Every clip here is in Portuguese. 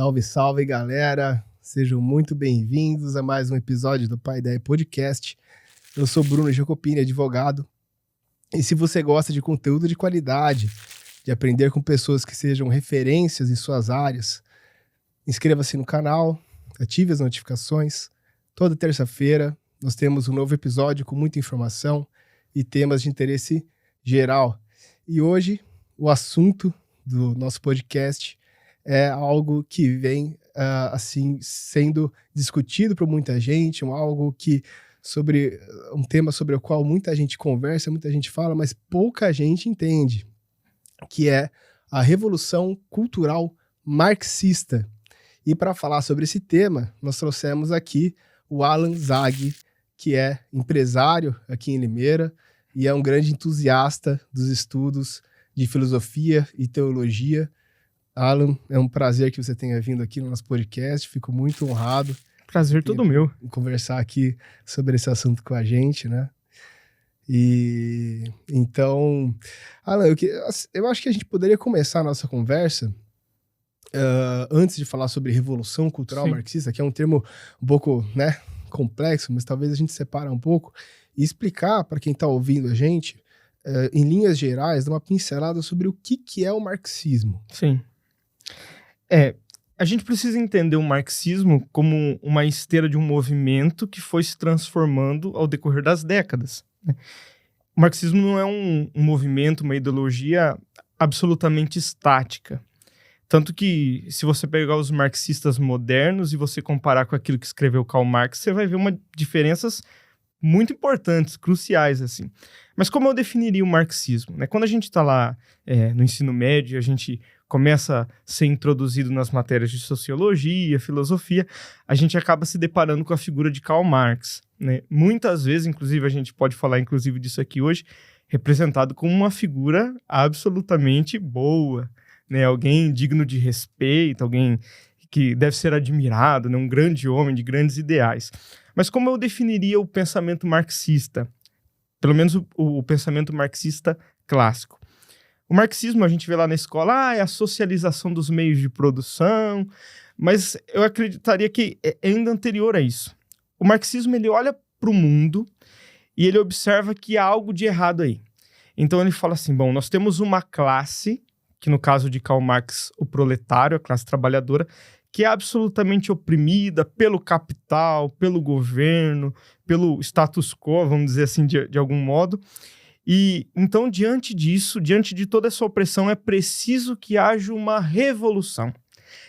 Salve, salve, galera! Sejam muito bem-vindos a mais um episódio do Pai Ideia Podcast. Eu sou Bruno Jacopini, advogado. E se você gosta de conteúdo de qualidade, de aprender com pessoas que sejam referências em suas áreas, inscreva-se no canal, ative as notificações. Toda terça-feira nós temos um novo episódio com muita informação e temas de interesse geral. E hoje o assunto do nosso podcast é algo que vem assim sendo discutido por muita gente, um tema sobre o qual muita gente conversa, muita gente fala, mas pouca gente entende, que é a Revolução Cultural Marxista. E para falar sobre esse tema, nós trouxemos aqui o Alan Zag, que é empresário aqui em Limeira e é um grande entusiasta dos estudos de filosofia e teologia. Alan, é um prazer que você tenha vindo aqui no nosso podcast, fico muito honrado. Prazer todo meu. Em conversar aqui sobre esse assunto com a gente, né? E então, Alan, eu acho que a gente poderia começar a nossa conversa antes de falar sobre Revolução Cultural Marxista, que é um termo um pouco, né, complexo, mas talvez a gente separe um pouco e explicar para quem está ouvindo a gente, em linhas gerais, dar uma pincelada sobre o que é o marxismo. Sim. A gente precisa entender o marxismo como uma esteira de um movimento que foi se transformando ao decorrer das décadas, né? O marxismo não é um movimento, uma ideologia absolutamente estática. Tanto que, se você pegar os marxistas modernos e você comparar com aquilo que escreveu Karl Marx, você vai ver diferenças muito importantes, cruciais, assim. Mas como eu definiria o marxismo, né? Quando a gente está lá no ensino médio, a gente começa a ser introduzido nas matérias de sociologia, filosofia, a gente acaba se deparando com a figura de Karl Marx, né? Muitas vezes, inclusive, a gente pode falar inclusive disso aqui hoje, representado como uma figura absolutamente boa, né? Alguém digno de respeito, alguém que deve ser admirado, né? Um grande homem de grandes ideais. Mas como eu definiria o pensamento marxista? Pelo menos o pensamento marxista clássico. O marxismo, a gente vê lá na escola, é a socialização dos meios de produção, mas eu acreditaria que é ainda anterior a isso. O marxismo, ele olha para o mundo e ele observa que há algo de errado aí. Então ele fala assim, bom, nós temos uma classe, que no caso de Karl Marx, o proletário, a classe trabalhadora, que é absolutamente oprimida pelo capital, pelo governo, pelo status quo, vamos dizer assim, de algum modo. E então, diante disso, diante de toda essa opressão, é preciso que haja uma revolução.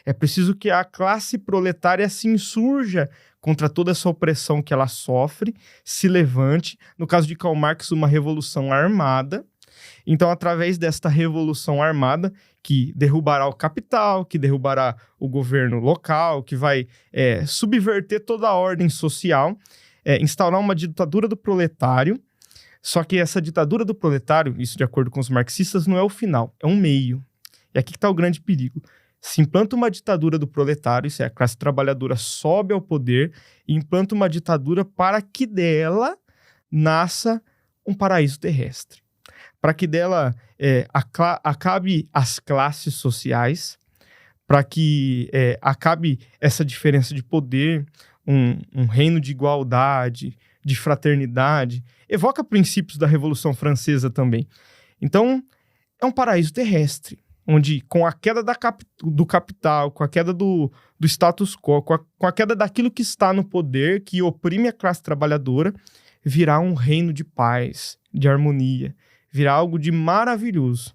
É preciso que a classe proletária se insurja contra toda essa opressão que ela sofre, se levante. No caso de Karl Marx, uma revolução armada. Então, através desta revolução armada, que derrubará o capital, que derrubará o governo local, que vai subverter toda a ordem social, instaurar uma ditadura do proletário. Só que essa ditadura do proletário, isso de acordo com os marxistas, não é o final, é um meio. E aqui está o grande perigo. Se implanta uma ditadura do proletário, isso é, a classe trabalhadora sobe ao poder e implanta uma ditadura para que dela nasça um paraíso terrestre. Para que dela acabe as classes sociais, para que acabe essa diferença de poder, um reino de igualdade, de fraternidade, evoca princípios da Revolução Francesa também. Então, é um paraíso terrestre, onde com a queda do capital, com a queda do status quo, com a queda daquilo que está no poder, que oprime a classe trabalhadora, virá um reino de paz, de harmonia, virá algo de maravilhoso.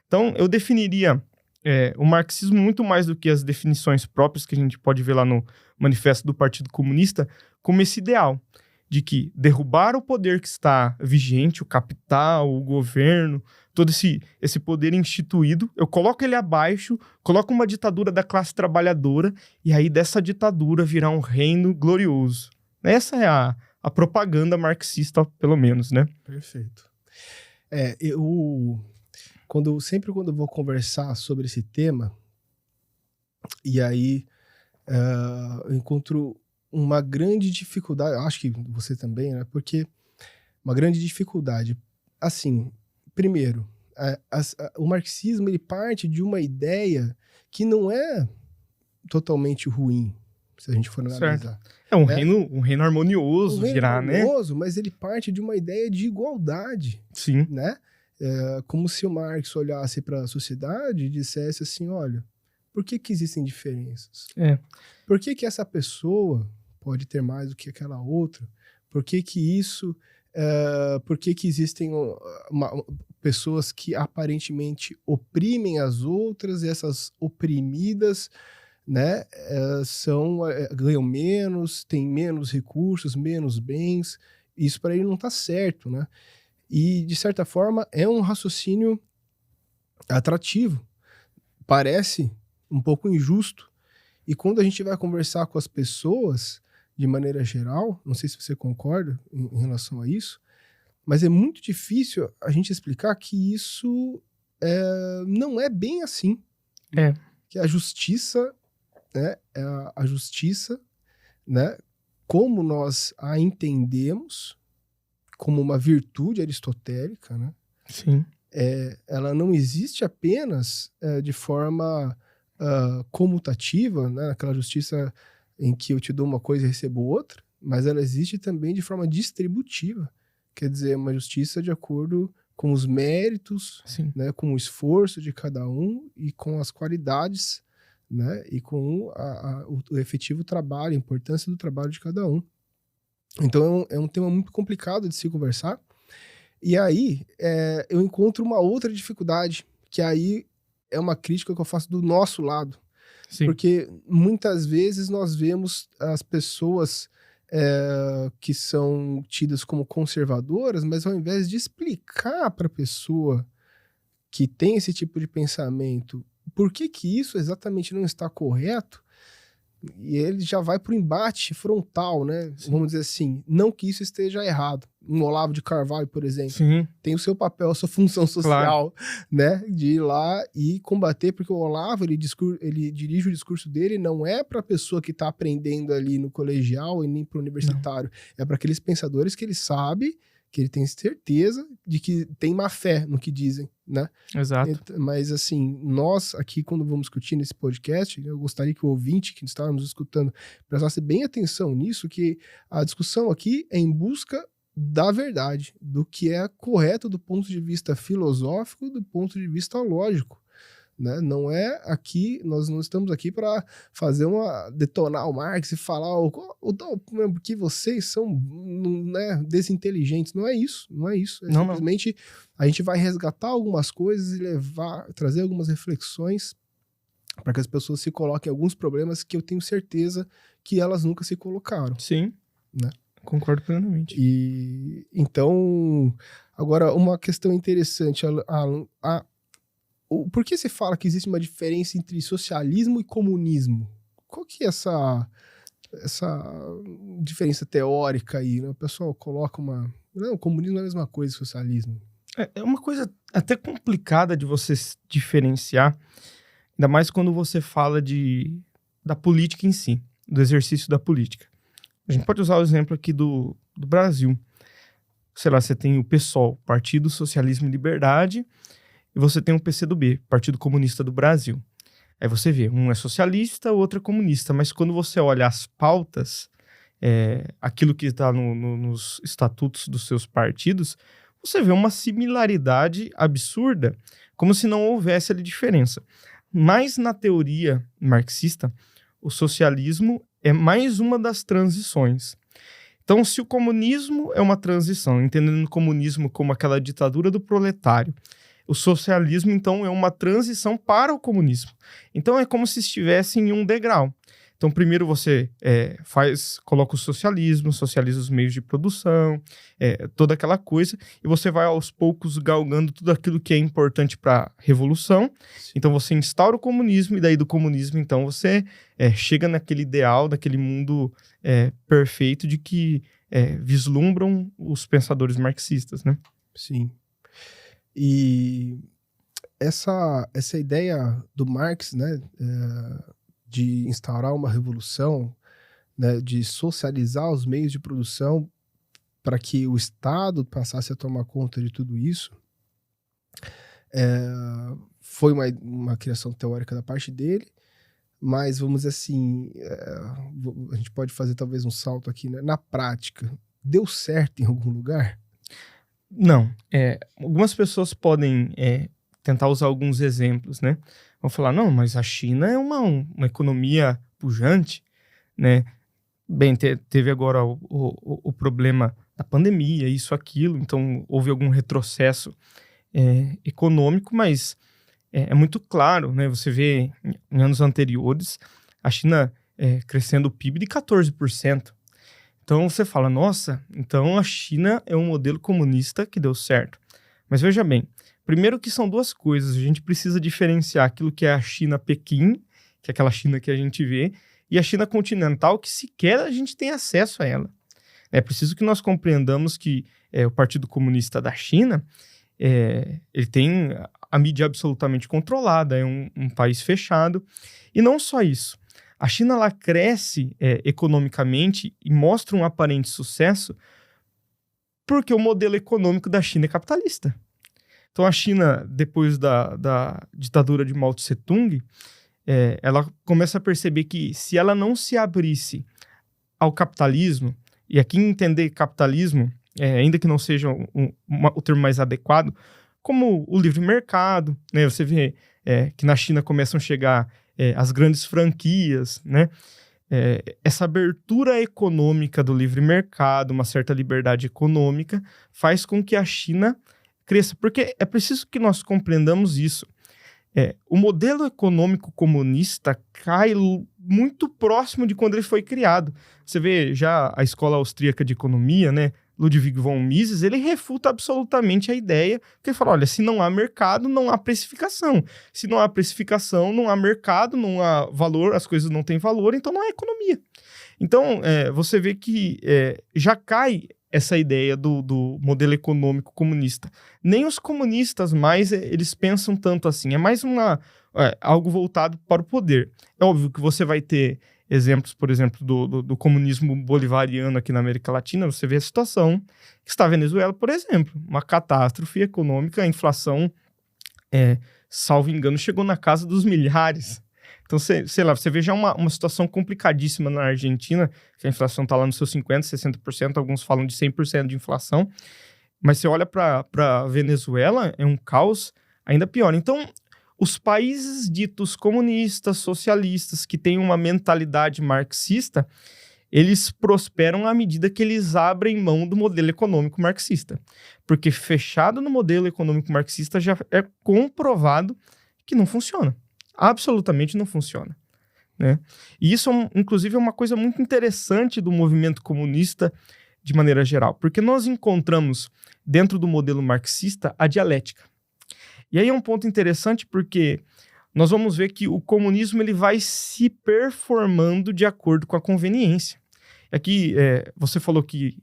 Então, eu definiria o marxismo muito mais do que as definições próprias que a gente pode ver lá no Manifesto do Partido Comunista, como esse ideal de que derrubar o poder que está vigente, o capital, o governo, todo esse poder instituído, eu coloco ele abaixo, coloco uma ditadura da classe trabalhadora, e aí dessa ditadura virá um reino glorioso. Essa é a propaganda marxista, pelo menos, né? Perfeito. Sempre quando eu vou conversar sobre esse tema, e aí eu encontro uma grande dificuldade, acho que você também, né? Porque uma grande dificuldade. Assim, primeiro, o marxismo ele parte de uma ideia que não é totalmente ruim, se a gente for analisar. É um reino harmonioso, harmonioso, mas ele parte de uma ideia de igualdade. Sim. Né? Como se o Marx olhasse para a sociedade e dissesse assim, olha, por que existem diferenças? Por que essa pessoa pode ter mais do que aquela outra? Por que isso... por que existem pessoas que aparentemente oprimem as outras, e essas oprimidas, né, ganham menos, têm menos recursos, menos bens? Isso para ele não está certo, né? E, de certa forma, é um raciocínio atrativo. Parece um pouco injusto. E quando a gente vai conversar com as pessoas, de maneira geral, não sei se você concorda em relação a isso, mas é muito difícil a gente explicar que isso não é bem assim. Que a justiça, né, né, como nós a entendemos, como uma virtude aristotélica, né? Sim. Ela não existe apenas de forma comutativa, né? Aquela justiça em que eu te dou uma coisa e recebo outra, mas ela existe também de forma distributiva. Quer dizer, uma justiça de acordo com os méritos, né? Com o esforço de cada um e com as qualidades, né? E com o efetivo trabalho, a importância do trabalho de cada um. Então é um tema muito complicado de se conversar. E aí eu encontro uma outra dificuldade, que aí é uma crítica que eu faço do nosso lado. Sim. Porque muitas vezes nós vemos as pessoas que são tidas como conservadoras, mas ao invés de explicar para a pessoa que tem esse tipo de pensamento por que isso exatamente não está correto, e ele já vai para o embate frontal, né? Sim. Vamos dizer assim, não que isso esteja errado. Um Olavo de Carvalho, por exemplo, Sim. tem o seu papel, a sua função social, claro, né? De ir lá e combater, porque o Olavo, ele dirige o discurso dele, não é para a pessoa que está aprendendo ali no colegial e nem para o universitário, é para aqueles pensadores que ele sabe, que ele tem certeza de que tem má fé no que dizem, né? Exato. Mas, assim, nós aqui, quando vamos discutir nesse podcast, eu gostaria que o ouvinte que está nos escutando prestasse bem atenção nisso, que a discussão aqui é em busca da verdade, do que é correto do ponto de vista filosófico, do ponto de vista lógico. Né? Não é aqui, nós não estamos aqui para detonar o Marx e falar porque vocês são, né, desinteligentes. Não é isso. Simplesmente a gente vai resgatar algumas coisas e trazer algumas reflexões para que as pessoas se coloquem em alguns problemas que eu tenho certeza que elas nunca se colocaram. Sim, né? Concordo plenamente. E então, agora uma questão interessante, por que você fala que existe uma diferença entre socialismo e comunismo? Qual que é essa diferença teórica aí? Né? O pessoal coloca Não, comunismo é a mesma coisa que socialismo. É uma coisa até complicada de você diferenciar, ainda mais quando você fala da política em si, do exercício da política. A gente pode usar o exemplo aqui do Brasil. Sei lá, você tem o PSOL, Partido Socialismo e Liberdade, e você tem o PCdoB, Partido Comunista do Brasil. Aí você vê, um é socialista, o outro é comunista, mas quando você olha as pautas, aquilo que está nos estatutos dos seus partidos, você vê uma similaridade absurda, como se não houvesse ali diferença. Mas na teoria marxista, o socialismo é mais uma das transições. Então, se o comunismo é uma transição, entendendo o comunismo como aquela ditadura do proletário, o socialismo, então, é uma transição para o comunismo. Então, é como se estivesse em um degrau. Então, primeiro você coloca o socialismo, socializa os meios de produção, toda aquela coisa, e você vai aos poucos galgando tudo aquilo que é importante para a revolução. Sim. Então, você instaura o comunismo, e daí do comunismo, então, você chega naquele ideal, daquele mundo perfeito de que vislumbram os pensadores marxistas, né? Sim. E essa ideia do Marx, né, de instaurar uma revolução, né, de socializar os meios de produção para que o Estado passasse a tomar conta de tudo isso, foi uma criação teórica da parte dele, mas vamos dizer assim, a gente pode fazer talvez um salto aqui, né? Na prática, deu certo em algum lugar? Não. Algumas pessoas podem tentar usar alguns exemplos, né? Vão falar, não, mas a China é uma economia pujante, né? Bem, teve agora o problema da pandemia, isso, aquilo, então houve algum retrocesso econômico, mas é muito claro, né? Você vê em anos anteriores a China crescendo o PIB de 14%. Então você fala, nossa, então a China é um modelo comunista que deu certo. Mas veja bem, primeiro que são duas coisas, a gente precisa diferenciar aquilo que é a China Pequim, que é aquela China que a gente vê, e a China continental, que sequer a gente tem acesso a ela. É preciso que nós compreendamos que o Partido Comunista da China, ele tem a mídia absolutamente controlada, é um país fechado. E não só isso. A China ela cresce economicamente e mostra um aparente sucesso porque o modelo econômico da China é capitalista. Então a China, depois da ditadura de Mao Tse-tung, ela começa a perceber que se ela não se abrisse ao capitalismo, e aqui entender capitalismo, ainda que não seja o termo mais adequado, como o livre mercado, né? Você vê que na China começam a chegar as grandes franquias, né? Essa abertura econômica do livre mercado, uma certa liberdade econômica, faz com que a China cresça. Porque é preciso que nós compreendamos isso. O modelo econômico comunista cai muito próximo de quando ele foi criado. Você vê já a escola austríaca de economia, né? Ludwig von Mises, ele refuta absolutamente a ideia, porque ele fala, olha, se não há mercado, não há precificação. Se não há precificação, não há mercado, não há valor, as coisas não têm valor, então não há economia. Então, você vê que já cai essa ideia do modelo econômico comunista. Nem os comunistas mais, eles pensam tanto assim. É mais algo voltado para o poder. É óbvio que você vai ter exemplos, por exemplo, do comunismo bolivariano aqui na América Latina. Você vê a situação que está a Venezuela, por exemplo. Uma catástrofe econômica, a inflação, salvo engano, chegou na casa dos milhares. Então, sei lá, você vê já uma situação complicadíssima na Argentina, que a inflação está lá nos seus 50%, 60%, alguns falam de 100% de inflação, mas você olha para a Venezuela, é um caos ainda pior. Então, os países ditos comunistas, socialistas, que têm uma mentalidade marxista, eles prosperam à medida que eles abrem mão do modelo econômico marxista. Porque fechado no modelo econômico marxista já é comprovado que não funciona. Absolutamente não funciona, né? E isso, inclusive, é uma coisa muito interessante do movimento comunista de maneira geral, porque nós encontramos dentro do modelo marxista a dialética. E aí é um ponto interessante porque nós vamos ver que o comunismo ele vai se performando de acordo com a conveniência. Aqui você falou que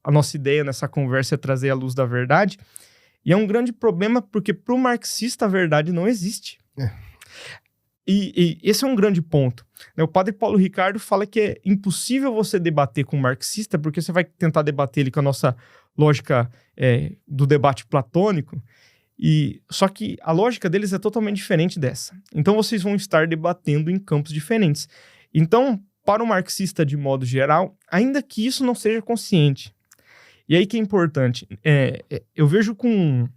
a nossa ideia nessa conversa é trazer a luz da verdade, e é um grande problema porque para o marxista a verdade não existe. E esse é um grande ponto. O padre Paulo Ricardo fala que é impossível você debater com um marxista, porque você vai tentar debater ele com a nossa lógica do debate platônico, só que a lógica deles é totalmente diferente dessa. Então vocês vão estar debatendo em campos diferentes. Então, para o marxista de modo geral, ainda que isso não seja consciente, e aí que é importante, eu vejo com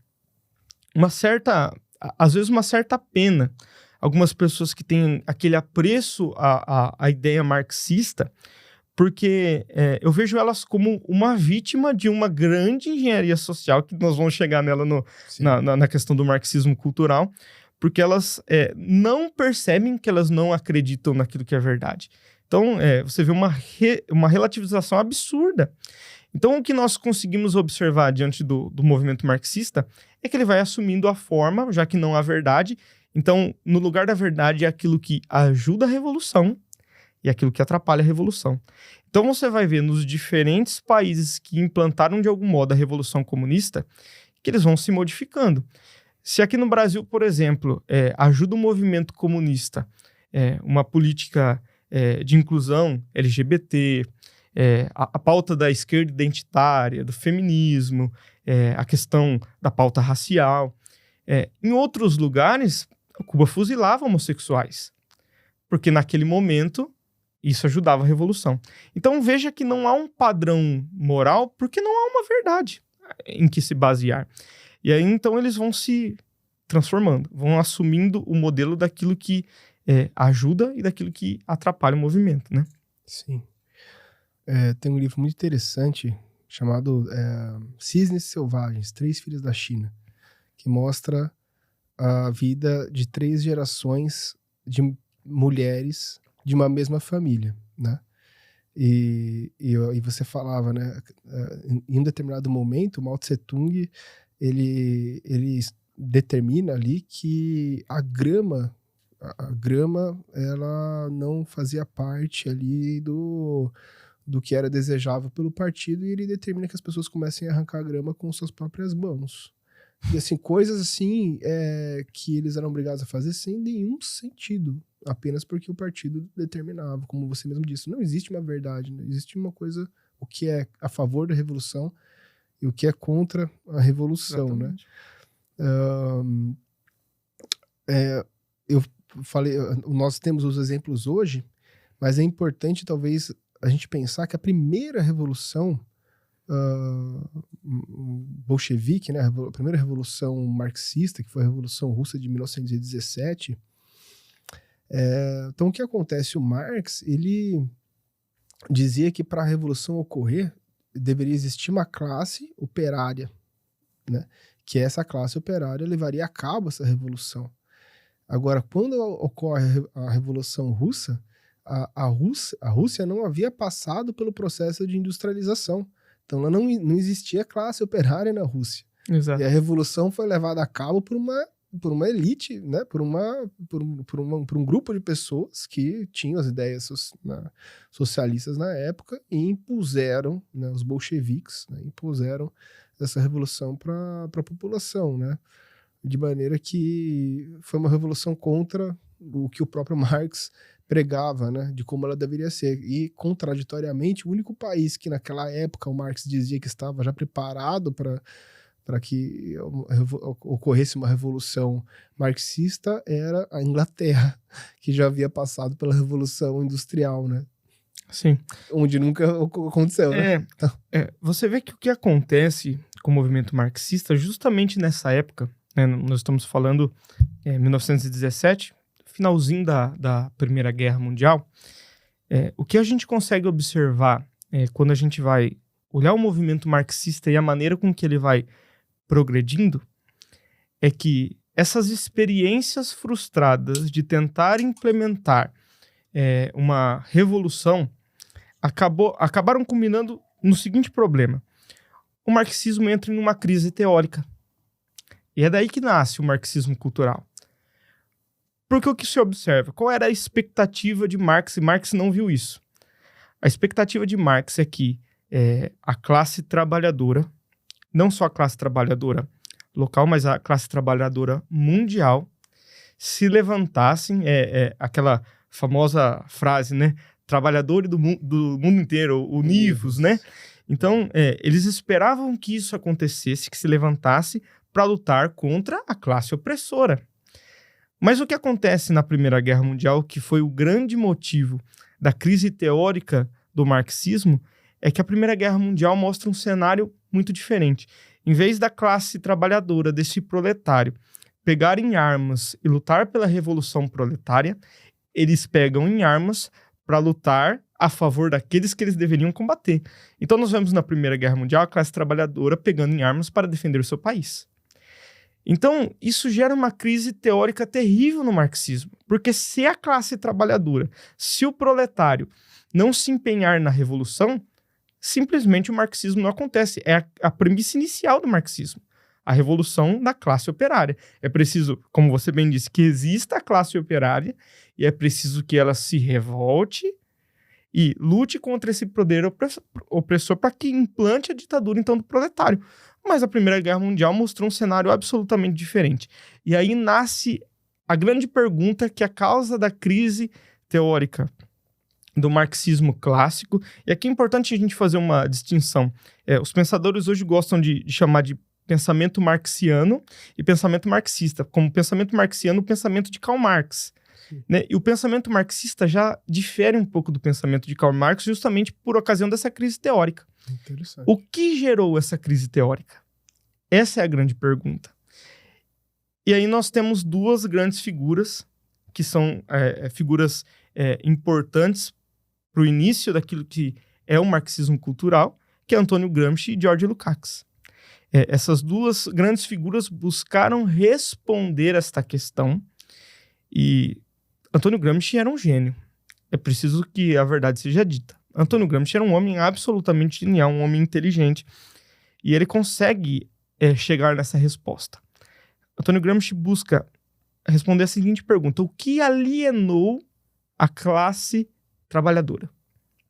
às vezes uma certa pena algumas pessoas que têm aquele apreço à ideia marxista, porque eu vejo elas como uma vítima de uma grande engenharia social, que nós vamos chegar nela na questão do marxismo cultural, porque elas não percebem que elas não acreditam naquilo que é verdade. Então, você vê uma relativização absurda. Então, o que nós conseguimos observar diante do movimento marxista é que ele vai assumindo a forma, já que não há verdade. Então, no lugar da verdade é aquilo que ajuda a revolução e aquilo que atrapalha a revolução. Então, você vai ver nos diferentes países que implantaram de algum modo a revolução comunista, que eles vão se modificando. Se aqui no Brasil, por exemplo, ajuda o movimento comunista, uma política de inclusão LGBT, a pauta da esquerda identitária, do feminismo, a questão da pauta racial. Em outros lugares, Cuba fuzilava homossexuais. porque naquele momento isso ajudava a revolução. Então veja que não há um padrão moral, porque não há uma verdade em que se basear. E aí então eles vão se transformando, vão assumindo o modelo daquilo que ajuda e daquilo que atrapalha o movimento, né? Sim. Tem um livro muito interessante chamado Cisnes Selvagens, 3 Filhas da China, que mostra a vida de 3 gerações de mulheres de uma mesma família, né? E você falava, né? Em um determinado momento, Mao Tse Tung, ele determina ali que a grama, ela não fazia parte ali do que era desejável pelo partido, e ele determina que as pessoas comecem a arrancar a grama com suas próprias mãos. E assim, coisas assim que eles eram obrigados a fazer sem nenhum sentido, apenas porque o partido determinava, como você mesmo disse. Não existe uma verdade, não existe uma coisa, o que é a favor da revolução e o que é contra a revolução, exatamente, né? Eu falei, nós temos os exemplos hoje, mas é importante talvez a gente pensar que a primeira revolução bolchevique, né, a primeira revolução marxista, que foi a Revolução Russa de 1917, então o que acontece? O Marx, ele dizia que para a revolução ocorrer, deveria existir uma classe operária, né, que essa classe operária levaria a cabo essa revolução. Agora, quando ocorre a Revolução Russa, a Rússia não havia passado pelo processo de industrialização. Então, lá não existia classe operária na Rússia. Exato. E a revolução foi levada a cabo por uma elite, né? por um grupo de pessoas que tinham as ideias socialistas na época e impuseram, né, os bolcheviques, né, impuseram essa revolução para a população, né? De maneira que foi uma revolução contra o que o próprio Marx pregava, né, de como ela deveria ser. E, contraditoriamente, o único país que naquela época o Marx dizia que estava já preparado para que ocorresse uma revolução marxista era a Inglaterra, que já havia passado pela Revolução Industrial, né? Sim. Onde nunca aconteceu, né? Você vê que o que acontece com o movimento marxista, justamente nessa época, né, nós estamos falando 1917, finalzinho da Primeira Guerra Mundial, o que a gente consegue observar quando a gente vai olhar o movimento marxista e a maneira com que ele vai progredindo, é que essas experiências frustradas de tentar implementar uma revolução acabaram culminando no seguinte problema. O marxismo entra em uma crise teórica. E é daí que nasce o marxismo cultural. Porque o que se observa? Qual era a expectativa de Marx? E Marx não viu isso. A expectativa de Marx é que a classe trabalhadora, não só a classe trabalhadora local, mas a classe trabalhadora mundial, se levantassem, aquela famosa frase, né? Trabalhadores do mundo inteiro, univos, né? Então, eles esperavam que isso acontecesse, que se levantasse para lutar contra a classe opressora. Mas o que acontece na Primeira Guerra Mundial, que foi o grande motivo da crise teórica do marxismo, é que a Primeira Guerra Mundial mostra um cenário muito diferente. Em vez da classe trabalhadora, desse proletário, pegar em armas e lutar pela revolução proletária, eles pegam em armas para lutar a favor daqueles que eles deveriam combater. Então nós vemos na Primeira Guerra Mundial a classe trabalhadora pegando em armas para defender o seu país. Então, isso gera uma crise teórica terrível no marxismo, porque se a classe trabalhadora, se o proletário não se empenhar na revolução, simplesmente o marxismo não acontece. É a premissa inicial do marxismo, a revolução da classe operária. É preciso, como você bem disse, que exista a classe operária e é preciso que ela se revolte e lute contra esse poder opressor para que implante a ditadura, então, do proletário. Mas a Primeira Guerra Mundial mostrou um cenário absolutamente diferente. E aí nasce a grande pergunta, que é a causa da crise teórica do marxismo clássico. E aqui é importante a gente fazer uma distinção. Os pensadores hoje gostam de chamar de pensamento marxiano e pensamento marxista. Como pensamento marxiano, o pensamento de Karl Marx. né? E o pensamento marxista já difere um pouco do pensamento de Karl Marx justamente por ocasião dessa crise teórica. Interessante. O que gerou essa crise teórica? Essa é a grande pergunta. E aí nós temos duas grandes figuras, que são figuras importantes para o início daquilo que é o marxismo cultural, que é Antônio Gramsci e George Lukács. Essas duas grandes figuras buscaram responder esta questão, e Antônio Gramsci era um gênio. É preciso que a verdade seja dita. Antônio Gramsci era um homem absolutamente genial, um homem inteligente, e ele consegue chegar nessa resposta. Antônio Gramsci busca responder a seguinte pergunta: o que alienou a classe trabalhadora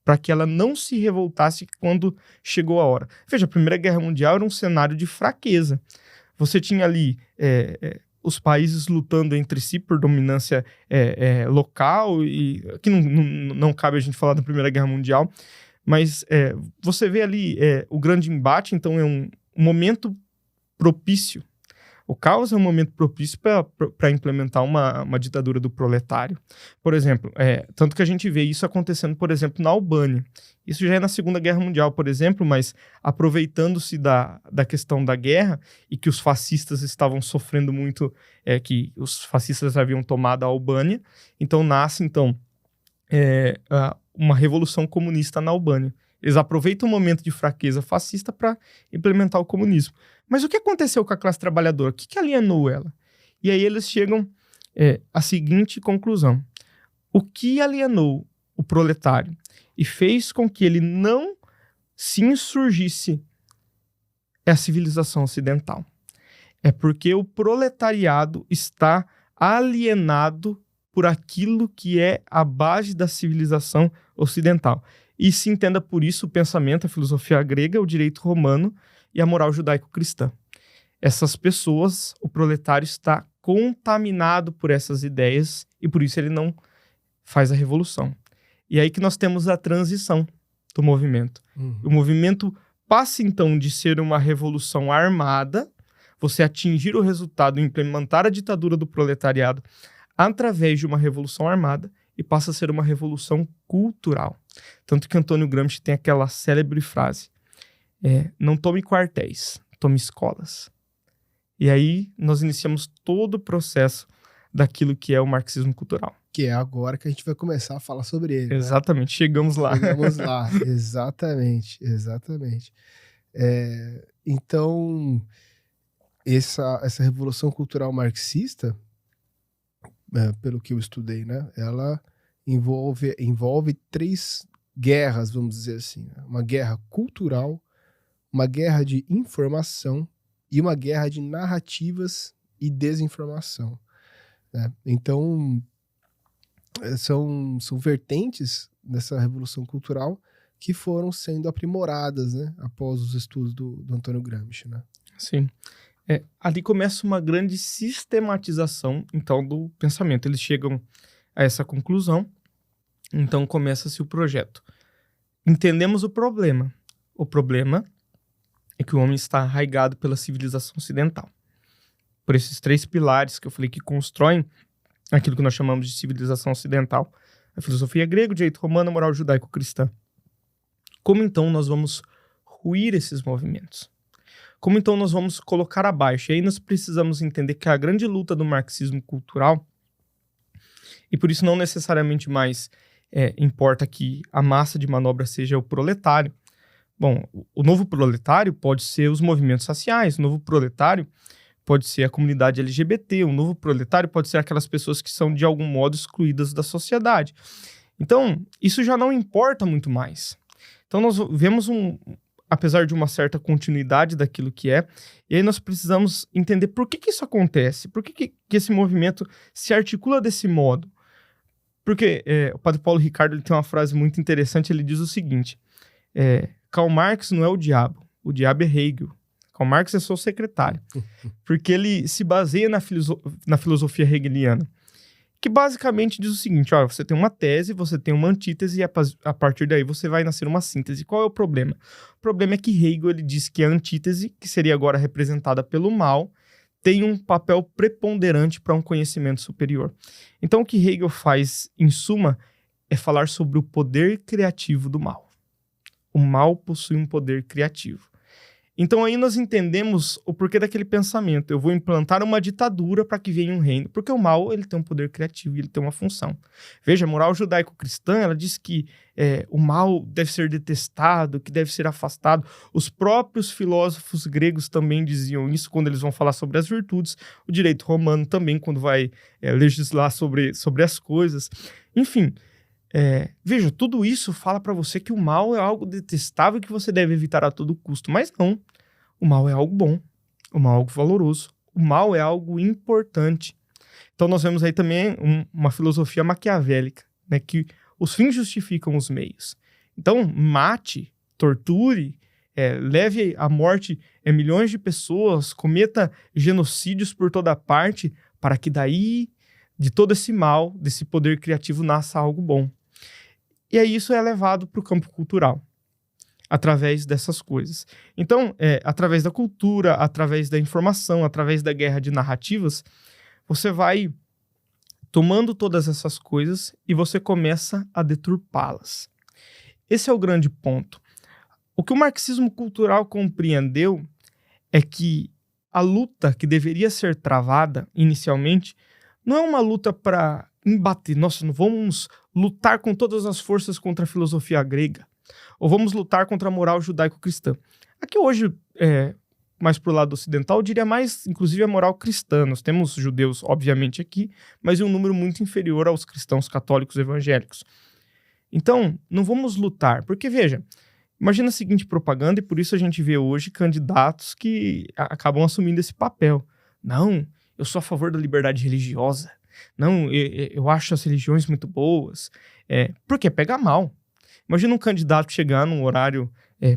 para que ela não se revoltasse quando chegou a hora? Veja, a Primeira Guerra Mundial era um cenário de fraqueza. Você tinha ali os países lutando entre si por dominância local, e aqui não cabe a gente falar da Primeira Guerra Mundial, mas você vê ali o grande embate. Então é um momento propício. O caos é um momento propício para implementar uma ditadura do proletário. Por exemplo, tanto que a gente vê isso acontecendo, por exemplo, na Albânia. Isso já é na Segunda Guerra Mundial, por exemplo, mas aproveitando-se da questão da guerra e que os fascistas estavam sofrendo muito, que os fascistas haviam tomado a Albânia, então nasce uma revolução comunista na Albânia. Eles aproveitam o momento de fraqueza fascista para implementar o comunismo. Mas o que aconteceu com a classe trabalhadora? O que alienou ela? E aí eles chegam à seguinte conclusão: o que alienou o proletário e fez com que ele não se insurgisse é a civilização ocidental. É porque o proletariado está alienado por aquilo que é a base da civilização ocidental. E se entenda por isso o pensamento, a filosofia grega, o direito romano e a moral judaico-cristã. Essas pessoas, o proletário está contaminado por essas ideias e por isso ele não faz a revolução. E aí que nós temos a transição do movimento. O movimento passa então de ser uma revolução armada, você atingir o resultado, implementar a ditadura do proletariado através de uma revolução armada, e passa a ser uma revolução cultural. Tanto que Antônio Gramsci tem aquela célebre frase: não tome quartéis, tome escolas. E aí nós iniciamos todo o processo daquilo que é o marxismo cultural. Que é agora que a gente vai começar a falar sobre ele. Exatamente, né? Chegamos lá. Chegamos lá, exatamente. Então, essa revolução cultural marxista, pelo que eu estudei, né, ela envolve três guerras, vamos dizer assim. Uma guerra cultural, uma guerra de informação e uma guerra de narrativas e desinformação, né? Então, são vertentes dessa revolução cultural que foram sendo aprimoradas, né, após os estudos do Antônio Gramsci, né? Sim. Ali começa uma grande sistematização, então, do pensamento. Eles chegam a essa conclusão, então começa-se o projeto. Entendemos o problema. O problema é que o homem está arraigado pela civilização ocidental. Por esses três pilares que eu falei que constroem aquilo que nós chamamos de civilização ocidental: a filosofia grega, o direito romano, a moral judaico-cristã. Como então nós vamos ruir esses movimentos? Como então nós vamos colocar abaixo? E aí nós precisamos entender que a grande luta do marxismo cultural, e por isso não necessariamente mais importa que a massa de manobra seja o proletário. Bom, o novo proletário pode ser os movimentos sociais, o novo proletário pode ser a comunidade LGBT, o novo proletário pode ser aquelas pessoas que são de algum modo excluídas da sociedade. Então, isso já não importa muito mais. Então, nós vemos apesar de uma certa continuidade daquilo que é, e aí nós precisamos entender por que isso acontece, por que esse movimento se articula desse modo. Porque o padre Paulo Ricardo ele tem uma frase muito interessante, ele diz o seguinte: Karl Marx não é o diabo é Hegel. Karl Marx é seu secretário, porque ele se baseia na filosofia hegeliana, que basicamente diz o seguinte: você tem uma tese, você tem uma antítese, e a partir daí você vai nascer uma síntese. Qual é o problema? O problema é que Hegel ele diz que a antítese, que seria agora representada pelo mal, tem um papel preponderante para um conhecimento superior. Então, o que Hegel faz, em suma, é falar sobre o poder criativo do mal. O mal possui um poder criativo. Então aí nós entendemos o porquê daquele pensamento. Eu vou implantar uma ditadura para que venha um reino. Porque o mal, ele tem um poder criativo e ele tem uma função. Veja, a moral judaico-cristã, ela diz que o mal deve ser detestado, que deve ser afastado. Os próprios filósofos gregos também diziam isso quando eles vão falar sobre as virtudes. O direito romano também, quando vai legislar sobre as coisas. Enfim, veja, tudo isso fala para você que o mal é algo detestável que você deve evitar a todo custo, mas não. O mal é algo bom, o mal é algo valoroso, o mal é algo importante. Então nós vemos aí também uma filosofia maquiavélica, né, que os fins justificam os meios. Então mate, torture, leve à morte milhões de pessoas, cometa genocídios por toda parte, para que daí, de todo esse mal, desse poder criativo, nasça algo bom. E aí isso é levado para o campo cultural, através dessas coisas. Então, através da cultura, através da informação, através da guerra de narrativas, você vai tomando todas essas coisas e você começa a deturpá-las. Esse é o grande ponto. O que o marxismo cultural compreendeu é que a luta que deveria ser travada inicialmente não é uma luta para embater. Nossa, não vamos lutar com todas as forças contra a filosofia grega. Ou vamos lutar contra a moral judaico-cristã. Aqui hoje, mais pro lado ocidental, eu diria mais, inclusive, a moral cristã. Nós temos judeus, obviamente, aqui, mas em um número muito inferior aos cristãos católicos evangélicos. Então, não vamos lutar. Porque, veja, imagina a seguinte propaganda, e por isso a gente vê hoje candidatos que acabam assumindo esse papel. Não, eu sou a favor da liberdade religiosa. Não, eu acho as religiões muito boas. Porque pega mal. Imagina um candidato chegar num horário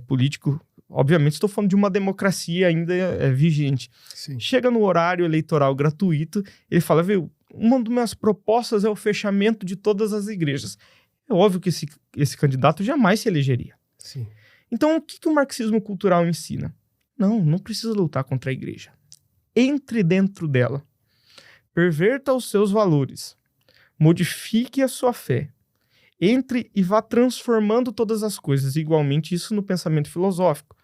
político, obviamente estou falando de uma democracia ainda vigente. Sim. Chega no horário eleitoral gratuito, ele fala, viu, uma das minhas propostas é o fechamento de todas as igrejas. É óbvio que esse candidato jamais se elegeria. Sim. Então, o que o marxismo cultural ensina? Não precisa lutar contra a igreja. Entre dentro dela. Perverta os seus valores. Modifique a sua fé. Entre e vá transformando todas as coisas. Igualmente, isso no pensamento filosófico.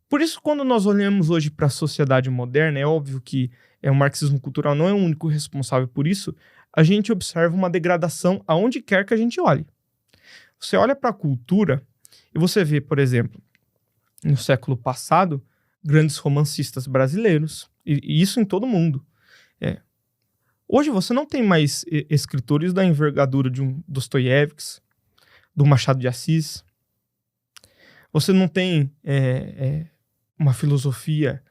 Por isso, quando nós olhamos hoje para a sociedade moderna, é óbvio que o marxismo cultural não é o único responsável por isso, a gente observa uma degradação aonde quer que a gente olhe. Você olha para a cultura e você vê, por exemplo, no século passado, grandes romancistas brasileiros, e isso em todo o mundo. Hoje você não tem mais escritores da envergadura de um Dostoiévski, do Machado de Assis. Você não tem uma filosofia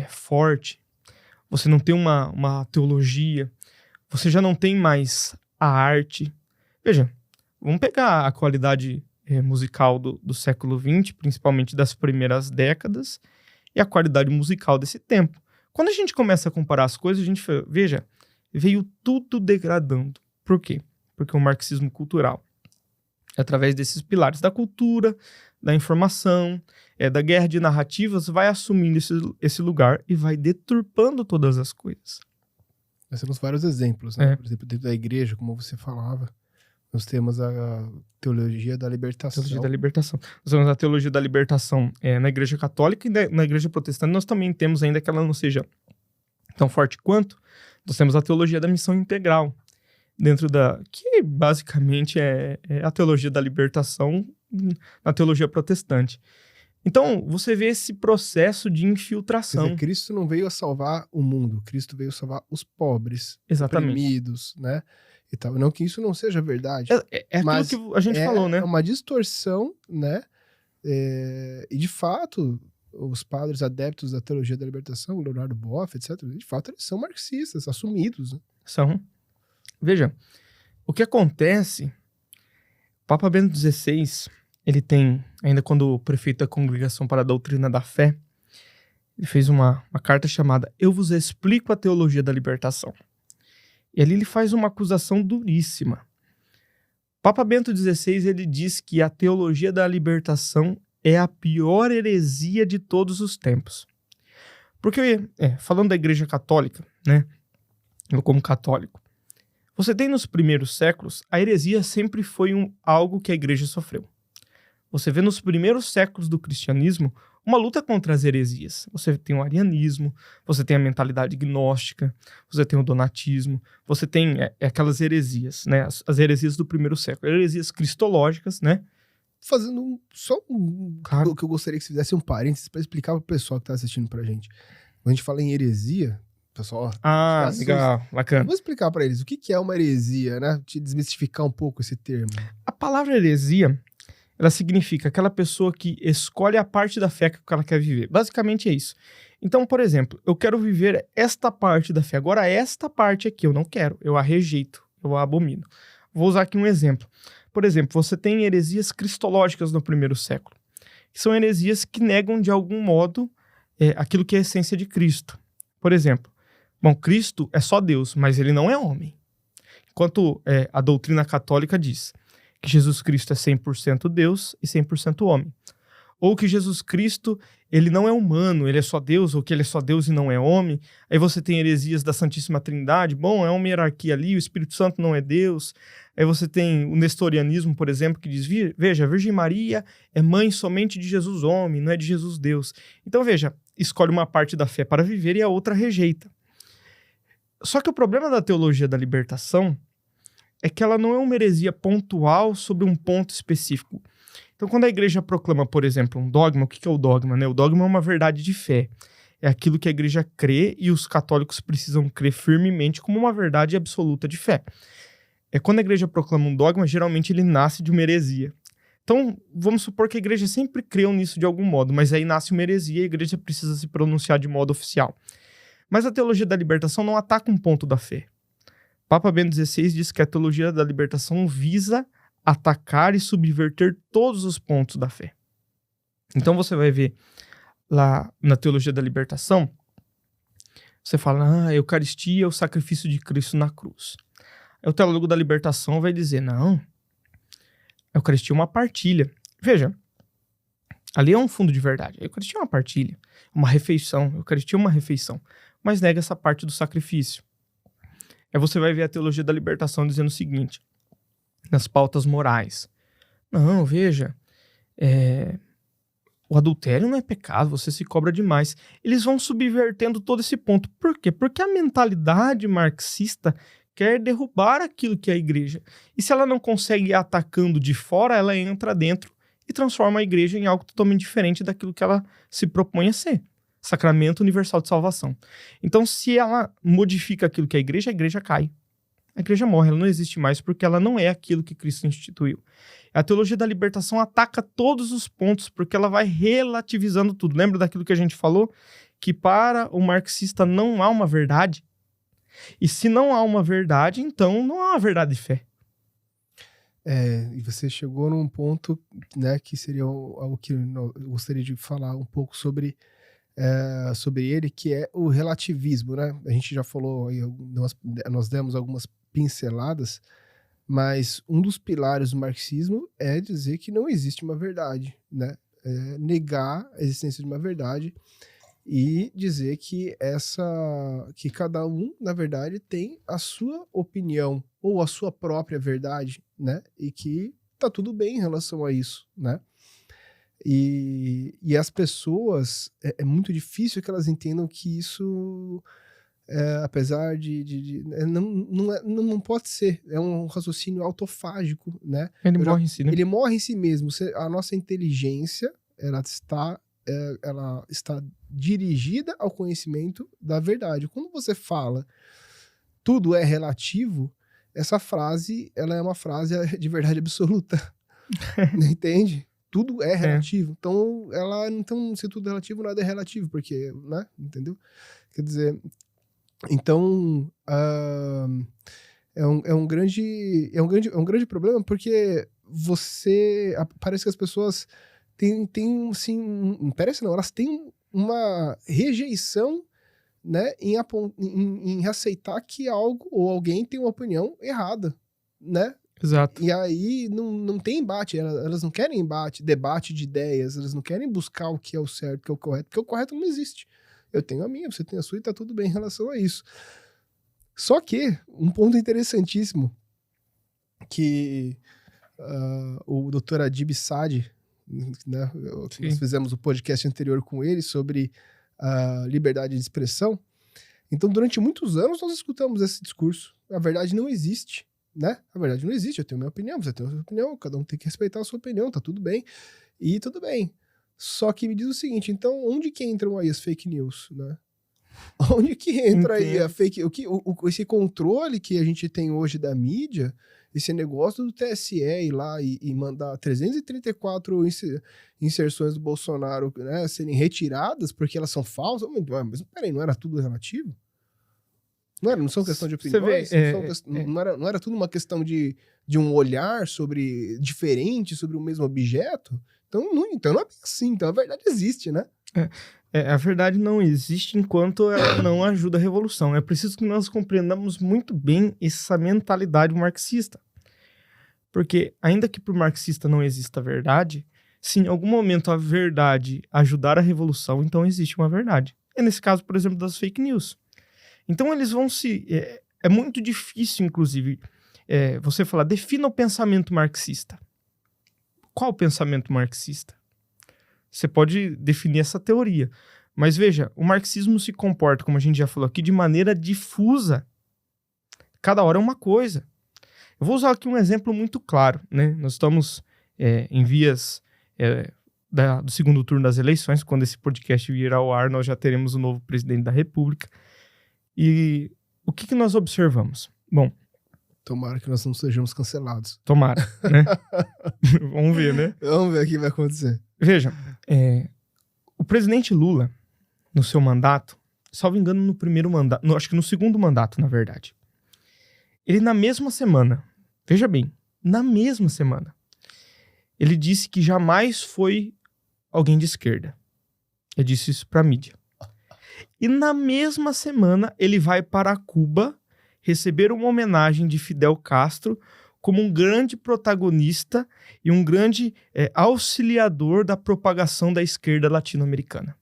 forte. Você não tem uma teologia. Você já não tem mais a arte. Veja, vamos pegar a qualidade musical do século XX, principalmente das primeiras décadas, e a qualidade musical desse tempo. Quando a gente começa a comparar as coisas, a gente veja, veio tudo degradando. Por quê? Porque o marxismo cultural, através desses pilares da cultura, da informação, da guerra de narrativas, vai assumindo esse lugar e vai deturpando todas as coisas. Nós temos vários exemplos, né? Por exemplo, dentro da igreja, como você falava, nós temos a teologia da libertação. Teologia da libertação. Nós temos a teologia da libertação na igreja católica e na igreja protestante nós também temos, ainda que ela não seja tão forte quanto, nós temos a teologia da missão integral, que basicamente é a teologia da libertação na teologia protestante. Então, você vê esse processo de infiltração. Quer dizer, Cristo não veio a salvar o mundo, Cristo veio salvar os pobres, exatamente, oprimidos, né? E tal. Não que isso não seja verdade. Mas aquilo que a gente falou, né? É uma distorção, né? E de fato, os padres adeptos da teologia da libertação, Leonardo Boff, etc., de fato, eles são marxistas, assumidos. Né? São. Veja, o que acontece, Papa Bento XVI, ele tem, ainda quando prefeito da Congregação para a Doutrina da Fé, ele fez uma carta chamada Eu vos explico a teologia da libertação. E ali ele faz uma acusação duríssima. Papa Bento XVI, ele diz que a teologia da libertação é a pior heresia de todos os tempos. Porque, falando da Igreja Católica, né? Eu como católico, você tem nos primeiros séculos, a heresia sempre foi algo que a Igreja sofreu. Você vê nos primeiros séculos do cristianismo uma luta contra as heresias. Você tem o arianismo, você tem a mentalidade gnóstica, você tem o donatismo, você tem aquelas heresias, né? As heresias do primeiro século, heresias cristológicas, né? Fazendo Claro. o que eu gostaria que você fizesse um parênteses para explicar para o pessoal que está assistindo pra gente. Quando a gente fala em heresia, pessoal... Legal, bacana. Vou explicar para eles o que é uma heresia, né? Te desmistificar um pouco esse termo. A palavra heresia, ela significa aquela pessoa que escolhe a parte da fé que ela quer viver. Basicamente é isso. Então, por exemplo, eu quero viver esta parte da fé. Agora, esta parte aqui eu não quero. Eu a rejeito, eu a abomino. Vou usar aqui um exemplo. Por exemplo, você tem heresias cristológicas no primeiro século. Que são heresias que negam, de algum modo, aquilo que é a essência de Cristo. Por exemplo, Cristo é só Deus, mas ele não é homem. Enquanto a doutrina católica diz que Jesus Cristo é 100% Deus e 100% homem. Ou que Jesus Cristo, ele não é humano, ele é só Deus, ou que ele é só Deus e não é homem. Aí você tem heresias da Santíssima Trindade, é uma hierarquia ali, o Espírito Santo não é Deus. Aí você tem o nestorianismo, por exemplo, que diz, veja, a Virgem Maria é mãe somente de Jesus homem, não é de Jesus Deus. Então veja, escolhe uma parte da fé para viver e a outra rejeita. Só que o problema da teologia da libertação é que ela não é uma heresia pontual sobre um ponto específico. Então, quando a igreja proclama, por exemplo, um dogma, o que é o dogma, né? O dogma é uma verdade de fé. É aquilo que a igreja crê e os católicos precisam crer firmemente como uma verdade absoluta de fé. Quando a igreja proclama um dogma, geralmente ele nasce de uma heresia. Então, vamos supor que a igreja sempre creu nisso de algum modo, mas aí nasce uma heresia e a igreja precisa se pronunciar de modo oficial. Mas a teologia da libertação não ataca um ponto da fé. Papa Bento XVI diz que a teologia da libertação visa atacar e subverter todos os pontos da fé. Então você vai ver lá na teologia da libertação, você fala, a Eucaristia é o sacrifício de Cristo na cruz. Aí o teólogo da libertação vai dizer, não, a Eucaristia é uma partilha. Veja, ali é um fundo de verdade. A Eucaristia é uma partilha, uma refeição. A Eucaristia é uma refeição, mas nega essa parte do sacrifício. Aí você vai ver a teologia da libertação dizendo o seguinte, nas pautas morais. Não, veja, o adultério não é pecado, você se cobra demais. Eles vão subvertendo todo esse ponto. Por quê? Porque a mentalidade marxista quer derrubar aquilo que é a igreja. E se ela não consegue ir atacando de fora, ela entra dentro e transforma a igreja em algo totalmente diferente daquilo que ela se propõe a ser. Sacramento universal de salvação. Então, se ela modifica aquilo que é a igreja cai. A igreja morre, ela não existe mais porque ela não é aquilo que Cristo instituiu. A teologia da libertação ataca todos os pontos porque ela vai relativizando tudo. Lembra daquilo que a gente falou? Que para o marxista não há uma verdade. E se não há uma verdade, então não há uma verdade de fé. E você chegou num ponto, né, que seria algo que eu gostaria de falar um pouco sobre ele, que é o relativismo, né? A gente já falou, nós demos algumas pinceladas, mas um dos pilares do marxismo é dizer que não existe uma verdade, né? Negar a existência de uma verdade e dizer que cada um, na verdade, tem a sua opinião ou a sua própria verdade, né? E que tá tudo bem em relação a isso, né? E as pessoas, é muito difícil que elas entendam que isso, apesar não pode ser, é um raciocínio autofágico, né? Ele morre em si, né? Ele morre em si mesmo. A nossa inteligência, ela está dirigida ao conhecimento da verdade. Quando você fala tudo é relativo, essa frase, ela é uma frase de verdade absoluta. Entende? Tudo é relativo. Então, se tudo é relativo, nada é relativo, porque, né? Entendeu? Quer dizer, então, é um grande problema, porque parece que as pessoas têm assim, parece não, elas têm uma rejeição, né, em aceitar que algo ou alguém tem uma opinião errada, né? Exato. E aí não tem embate, elas não querem debate de ideias, elas não querem buscar o que é o certo, o que é o correto, porque o correto não existe. eu tenho a minha, você tem a sua e tá tudo bem em relação a isso. Só que, um ponto interessantíssimo que o Dr. Adib Saad, né, nós fizemos o podcast anterior com ele sobre a liberdade de expressão. Então, durante muitos anos, nós escutamos esse discurso. A verdade não existe, né? A verdade não existe, eu tenho minha opinião, você tem a sua opinião, cada um tem que respeitar a sua opinião, tá tudo bem. E tudo bem. Só que me diz o seguinte, então, onde que entram aí as fake news, né? Onde que entra aí a fake... esse controle que a gente tem hoje da mídia, esse negócio do TSE ir lá e mandar 334 inserções do Bolsonaro, né, serem retiradas porque elas são falsas? Mas peraí, não era tudo relativo? Não são questão de opiniões? Não era tudo uma questão de um olhar diferente sobre o mesmo objeto? Então não é bem assim. Então a verdade existe, né? A verdade não existe enquanto ela não ajuda a revolução. É preciso que nós compreendamos muito bem essa mentalidade marxista. Porque, ainda que para o marxista não exista a verdade, se em algum momento a verdade ajudar a revolução, então existe uma verdade. É nesse caso, por exemplo, das fake news. Então eles vão se... É muito difícil, inclusive, você falar, defina o pensamento marxista. Qual o pensamento marxista? Você pode definir essa teoria. Mas veja, o marxismo se comporta, como a gente já falou aqui, de maneira difusa. Cada hora é uma coisa. Eu vou usar aqui um exemplo muito claro, né? Nós estamos em vias do segundo turno das eleições. Quando esse podcast vier ao ar, nós já teremos o novo presidente da República. E o que nós observamos? Bom... Tomara que nós não sejamos cancelados. Tomara, né? Vamos ver, né? Vamos ver o que vai acontecer. Veja, o presidente Lula, no seu mandato, salvo engano, no primeiro mandato, acho que no segundo mandato, na verdade, ele na mesma semana, veja bem, na mesma semana, ele disse que jamais foi alguém de esquerda. Ele disse isso pra mídia. E na mesma semana, ele vai para Cuba receber uma homenagem de Fidel Castro como um grande protagonista e um grande auxiliador da propagação da esquerda latino-americana.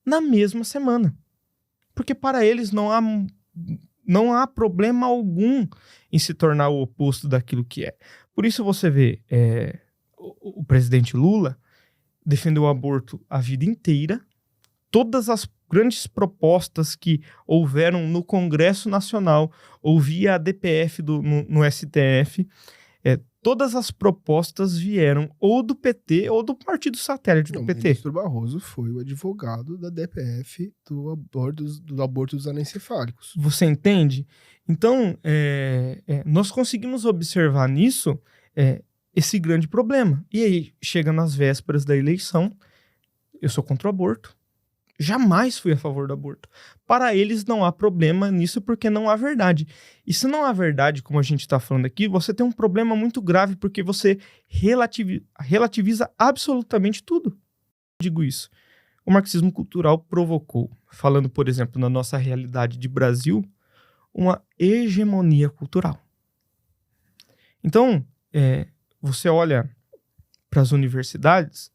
Na mesma semana. Porque para eles não há problema algum em se tornar o oposto daquilo que é. Por isso você vê o presidente Lula defendeu o aborto a vida inteira. Todas as grandes propostas que houveram no Congresso Nacional ou via a DPF no STF, todas as propostas vieram ou do PT ou do partido satélite do PT. O ministro Barroso foi o advogado da DPF do aborto dos anencefálicos. Você entende? Então, nós conseguimos observar nisso esse grande problema. E aí, chega nas vésperas da eleição, eu sou contra o aborto. Jamais fui a favor do aborto. Para eles não há problema nisso porque não há verdade. E se não há verdade, como a gente está falando aqui, você tem um problema muito grave porque você relativiza absolutamente tudo. Eu digo isso. O marxismo cultural provocou, falando, por exemplo, na nossa realidade de Brasil, uma hegemonia cultural. Então, você olha para as universidades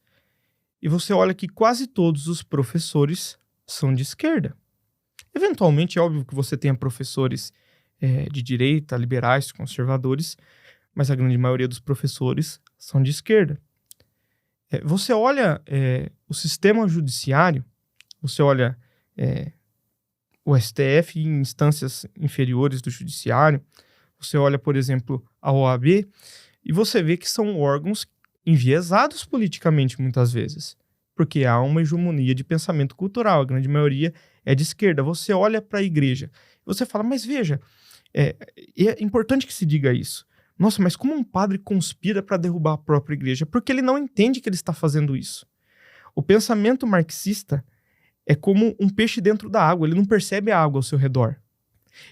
e você olha que quase todos os professores são de esquerda. Eventualmente, é óbvio que você tenha professores de direita, liberais, conservadores, mas a grande maioria dos professores são de esquerda. Você olha o sistema judiciário, você olha o STF em instâncias inferiores do judiciário, você olha, por exemplo, a OAB, e você vê que são órgãos enviesados politicamente muitas vezes, porque há uma hegemonia de pensamento cultural, a grande maioria é de esquerda. Você olha para a igreja, você fala, mas veja, é importante que se diga isso. Nossa, mas como um padre conspira para derrubar a própria igreja? Porque ele não entende que ele está fazendo isso. O pensamento marxista é como um peixe dentro da água, ele não percebe a água ao seu redor.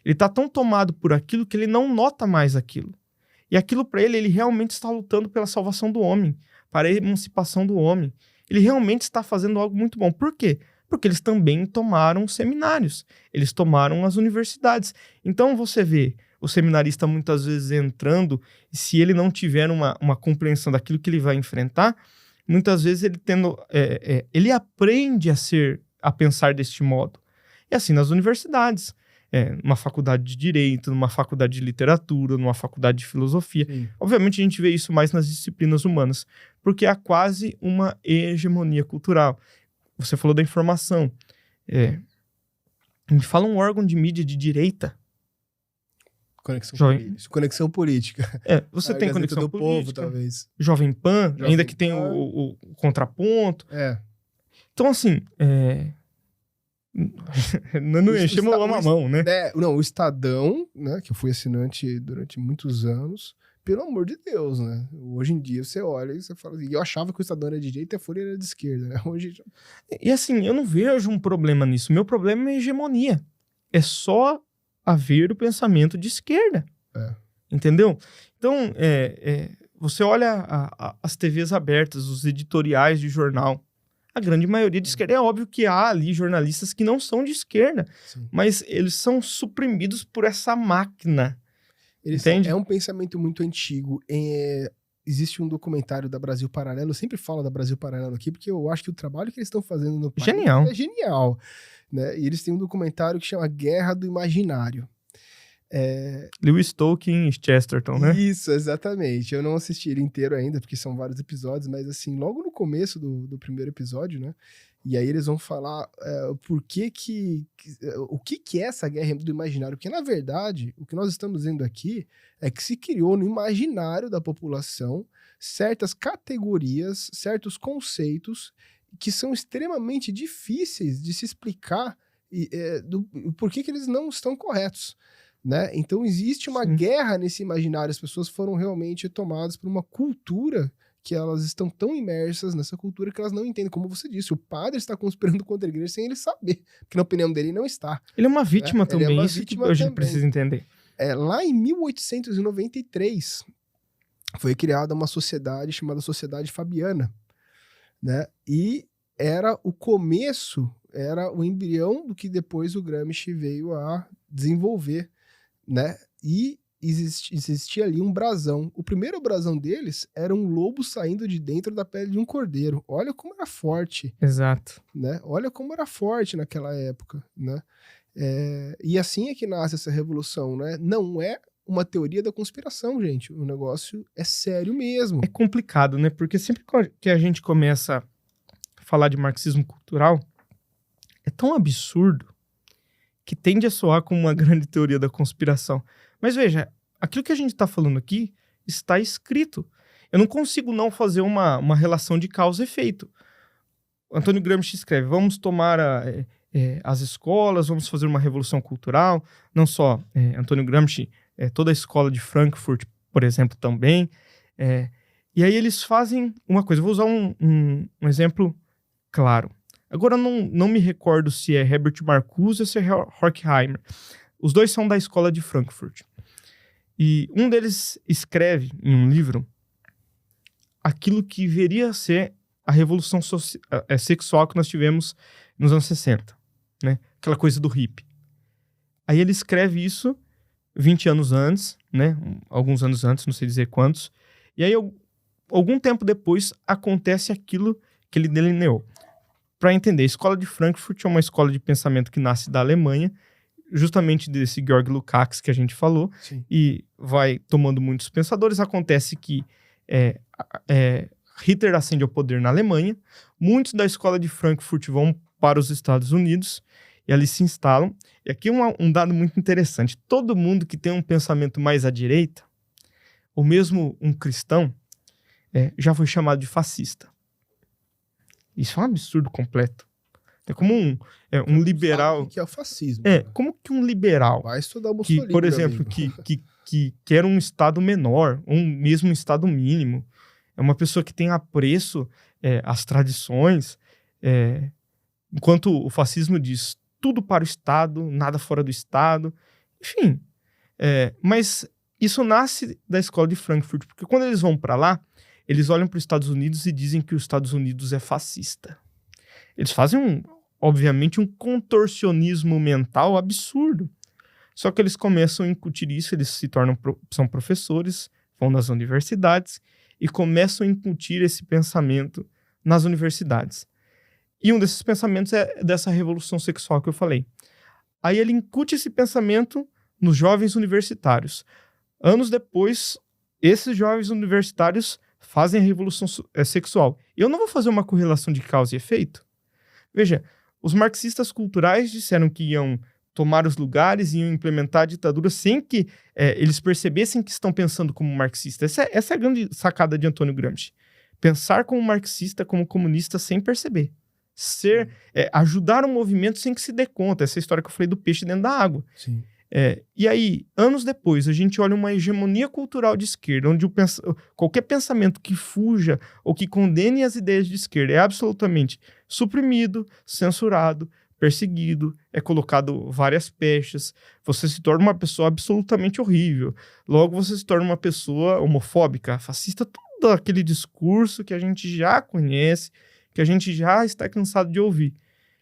Ele está tão tomado por aquilo que ele não nota mais aquilo. E aquilo para ele realmente está lutando pela salvação do homem, para a emancipação do homem. Ele realmente está fazendo algo muito bom. Por quê? Porque eles também tomaram seminários, eles tomaram as universidades. Então você vê o seminarista muitas vezes entrando, e se ele não tiver uma compreensão daquilo que ele vai enfrentar, muitas vezes ele ele aprende a ser a pensar deste modo. E assim, nas universidades, numa faculdade de Direito, numa faculdade de Literatura, numa faculdade de Filosofia. Sim. Obviamente, a gente vê isso mais nas disciplinas humanas, porque há quase uma hegemonia cultural. Você falou da informação. Me fala um órgão de mídia de direita. Conexão política. Você tem Conexão do Política. Povo, talvez. Jovem Pan, Jovem ainda que Pan. tem o contraponto. Então, assim, não enchemos a mão, né? Não, o Estadão, né, que eu fui assinante durante muitos anos, pelo amor de Deus, né? Hoje em dia você olha e você fala assim, eu achava que o Estadão era de direita e a Folha era de esquerda, né? Hoje... E assim, eu não vejo um problema nisso. Meu problema é a hegemonia. É só haver o pensamento de esquerda. Entendeu? Então, você olha as TVs abertas, os editoriais de jornal, a grande maioria de esquerda. É óbvio que há ali jornalistas que não são de esquerda, Sim. mas eles são suprimidos por essa máquina. Entende? É um pensamento muito antigo. Existe um documentário da Brasil Paralelo, eu sempre falo da Brasil Paralelo aqui, porque eu acho que o trabalho que eles estão fazendo no país é genial. Né? E eles têm um documentário que chama Guerra do Imaginário. Lewis Tolkien e Chesterton, né? Isso, exatamente. Eu não assisti ele inteiro ainda, porque são vários episódios, mas assim, logo no começo do primeiro episódio, né? E aí eles vão falar o que é essa guerra do imaginário. Porque, na verdade, o que nós estamos vendo aqui é que se criou no imaginário da população certas categorias, certos conceitos que são extremamente difíceis de se explicar do porquê que eles não estão corretos. Né? Então existe uma guerra nesse imaginário, as pessoas foram realmente tomadas por uma cultura que elas estão tão imersas nessa cultura que elas não entendem. Como você disse, o padre está conspirando contra a igreja sem ele saber, porque na opinião dele não está. Ele é uma vítima também, ele é uma isso vítima que a gente também. precisa entender. Lá em 1893 foi criada uma sociedade chamada Sociedade Fabiana, né? E era o começo, era o embrião do que depois o Gramsci veio a desenvolver, né? E existia ali um brasão. O primeiro brasão deles era um lobo saindo de dentro da pele de um cordeiro. Olha como era forte. Exato. Né? Olha como era forte naquela época, né? E assim é que nasce essa revolução, né? Não é uma teoria da conspiração, gente. O negócio é sério mesmo. É complicado, né? Porque sempre que a gente começa a falar de marxismo cultural, é tão absurdo que tende a soar como uma grande teoria da conspiração. Mas veja, aquilo que a gente está falando aqui está escrito. Eu não consigo não fazer uma relação de causa e efeito. Antônio Gramsci escreve, vamos tomar as escolas, vamos fazer uma revolução cultural. Não só Antônio Gramsci, toda a escola de Frankfurt, por exemplo, também. E aí eles fazem uma coisa. Eu vou usar um exemplo claro. Agora não me recordo se é Herbert Marcuse ou se é Horkheimer. Os dois são da escola de Frankfurt. E um deles escreve em um livro aquilo que viria a ser a revolução sexual que nós tivemos nos anos 60. Né? Aquela coisa do hippie. Aí ele escreve isso 20 anos antes, né? Alguns anos antes, não sei dizer quantos. E aí, algum tempo depois, acontece aquilo que ele delineou. Para entender, a escola de Frankfurt é uma escola de pensamento que nasce da Alemanha, justamente desse Georg Lukács que a gente falou. Sim. E vai tomando muitos pensadores. Acontece que Hitler ascende ao poder na Alemanha, muitos da escola de Frankfurt vão para os Estados Unidos e ali se instalam. E aqui um dado muito interessante, todo mundo que tem um pensamento mais à direita, ou mesmo um cristão, já foi chamado de fascista. Isso é um absurdo completo. É como um liberal... O que é o fascismo? Como que um liberal... Vai estudar o Mussolini, que, por exemplo, que quer um Estado menor, ou mesmo um Estado mínimo, é uma pessoa que tem apreço às tradições, enquanto o fascismo diz tudo para o Estado, nada fora do Estado, enfim. Mas isso nasce da escola de Frankfurt, porque quando eles vão para lá, eles olham para os Estados Unidos e dizem que os Estados Unidos é fascista. Eles fazem, obviamente, um contorcionismo mental absurdo. Só que eles começam a incutir isso, eles são professores, vão nas universidades e começam a incutir esse pensamento nas universidades. E um desses pensamentos é dessa revolução sexual que eu falei. Aí ele incute esse pensamento nos jovens universitários. Anos depois, esses jovens universitários fazem a revolução sexual. Eu não vou fazer uma correlação de causa e efeito. Veja, os marxistas culturais disseram que iam tomar os lugares e iam implementar a ditadura sem que eles percebessem que estão pensando como marxista. Essa é a grande sacada de Antônio Gramsci. Pensar como marxista, como comunista, sem perceber. Ajudar um movimento sem que se dê conta. Essa história que eu falei do peixe dentro da água. Sim. E aí, anos depois, a gente olha uma hegemonia cultural de esquerda, onde qualquer pensamento que fuja ou que condene as ideias de esquerda é absolutamente suprimido, censurado, perseguido, é colocado várias pechas, você se torna uma pessoa absolutamente horrível. Logo, você se torna uma pessoa homofóbica, fascista, todo aquele discurso que a gente já conhece, que a gente já está cansado de ouvir.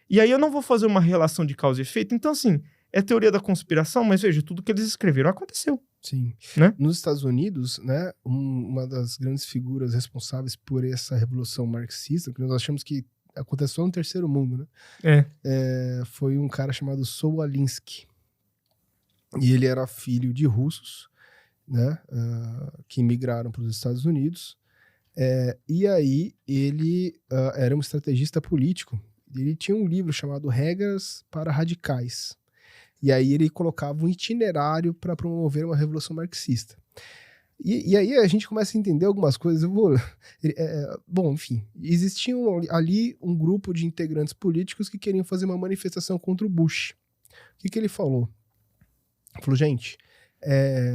E aí eu não vou fazer uma relação de causa e efeito, então assim, é teoria da conspiração, mas veja, tudo que eles escreveram aconteceu. Sim. Né? Nos Estados Unidos, né, uma das grandes figuras responsáveis por essa revolução marxista, que nós achamos que aconteceu no terceiro mundo, né? Foi um cara chamado Saul Alinsky. E ele era filho de russos, né, que migraram para os Estados Unidos. E aí ele era um estrategista político. Ele tinha um livro chamado Regras para Radicais. E aí ele colocava um itinerário para promover uma revolução marxista. E aí a gente começa a entender algumas coisas. Bom, enfim, existia ali um grupo de integrantes políticos que queriam fazer uma manifestação contra o Bush. O que ele falou? Ele falou, gente,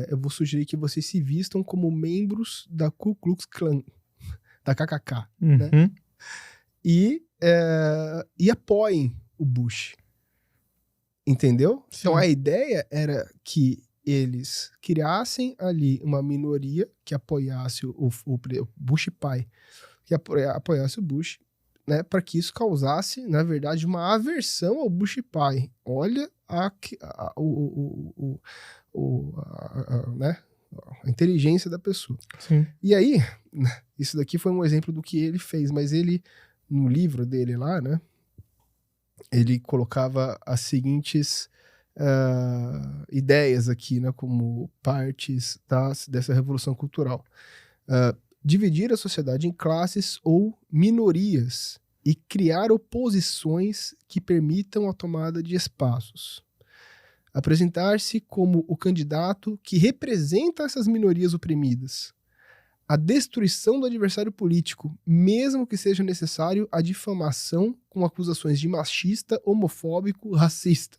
eu vou sugerir que vocês se vistam como membros da Ku Klux Klan, da KKK, né? E apoiem o Bush. Entendeu? Sim. Então a ideia era que eles criassem ali uma minoria que apoiasse o Bush pai, que apoiasse o Bush, né, para que isso causasse, na verdade, uma aversão ao Bush pai. Olha né, a inteligência da pessoa. Sim. E aí, isso daqui foi um exemplo do que ele fez, mas ele, no livro dele lá, né, ele colocava as seguintes ideias aqui, né, como partes dessa revolução cultural. Dividir a sociedade em classes ou minorias e criar oposições que permitam a tomada de espaços. Apresentar-se como o candidato que representa essas minorias oprimidas. A destruição do adversário político, mesmo que seja necessário a difamação com acusações de machista, homofóbico, racista.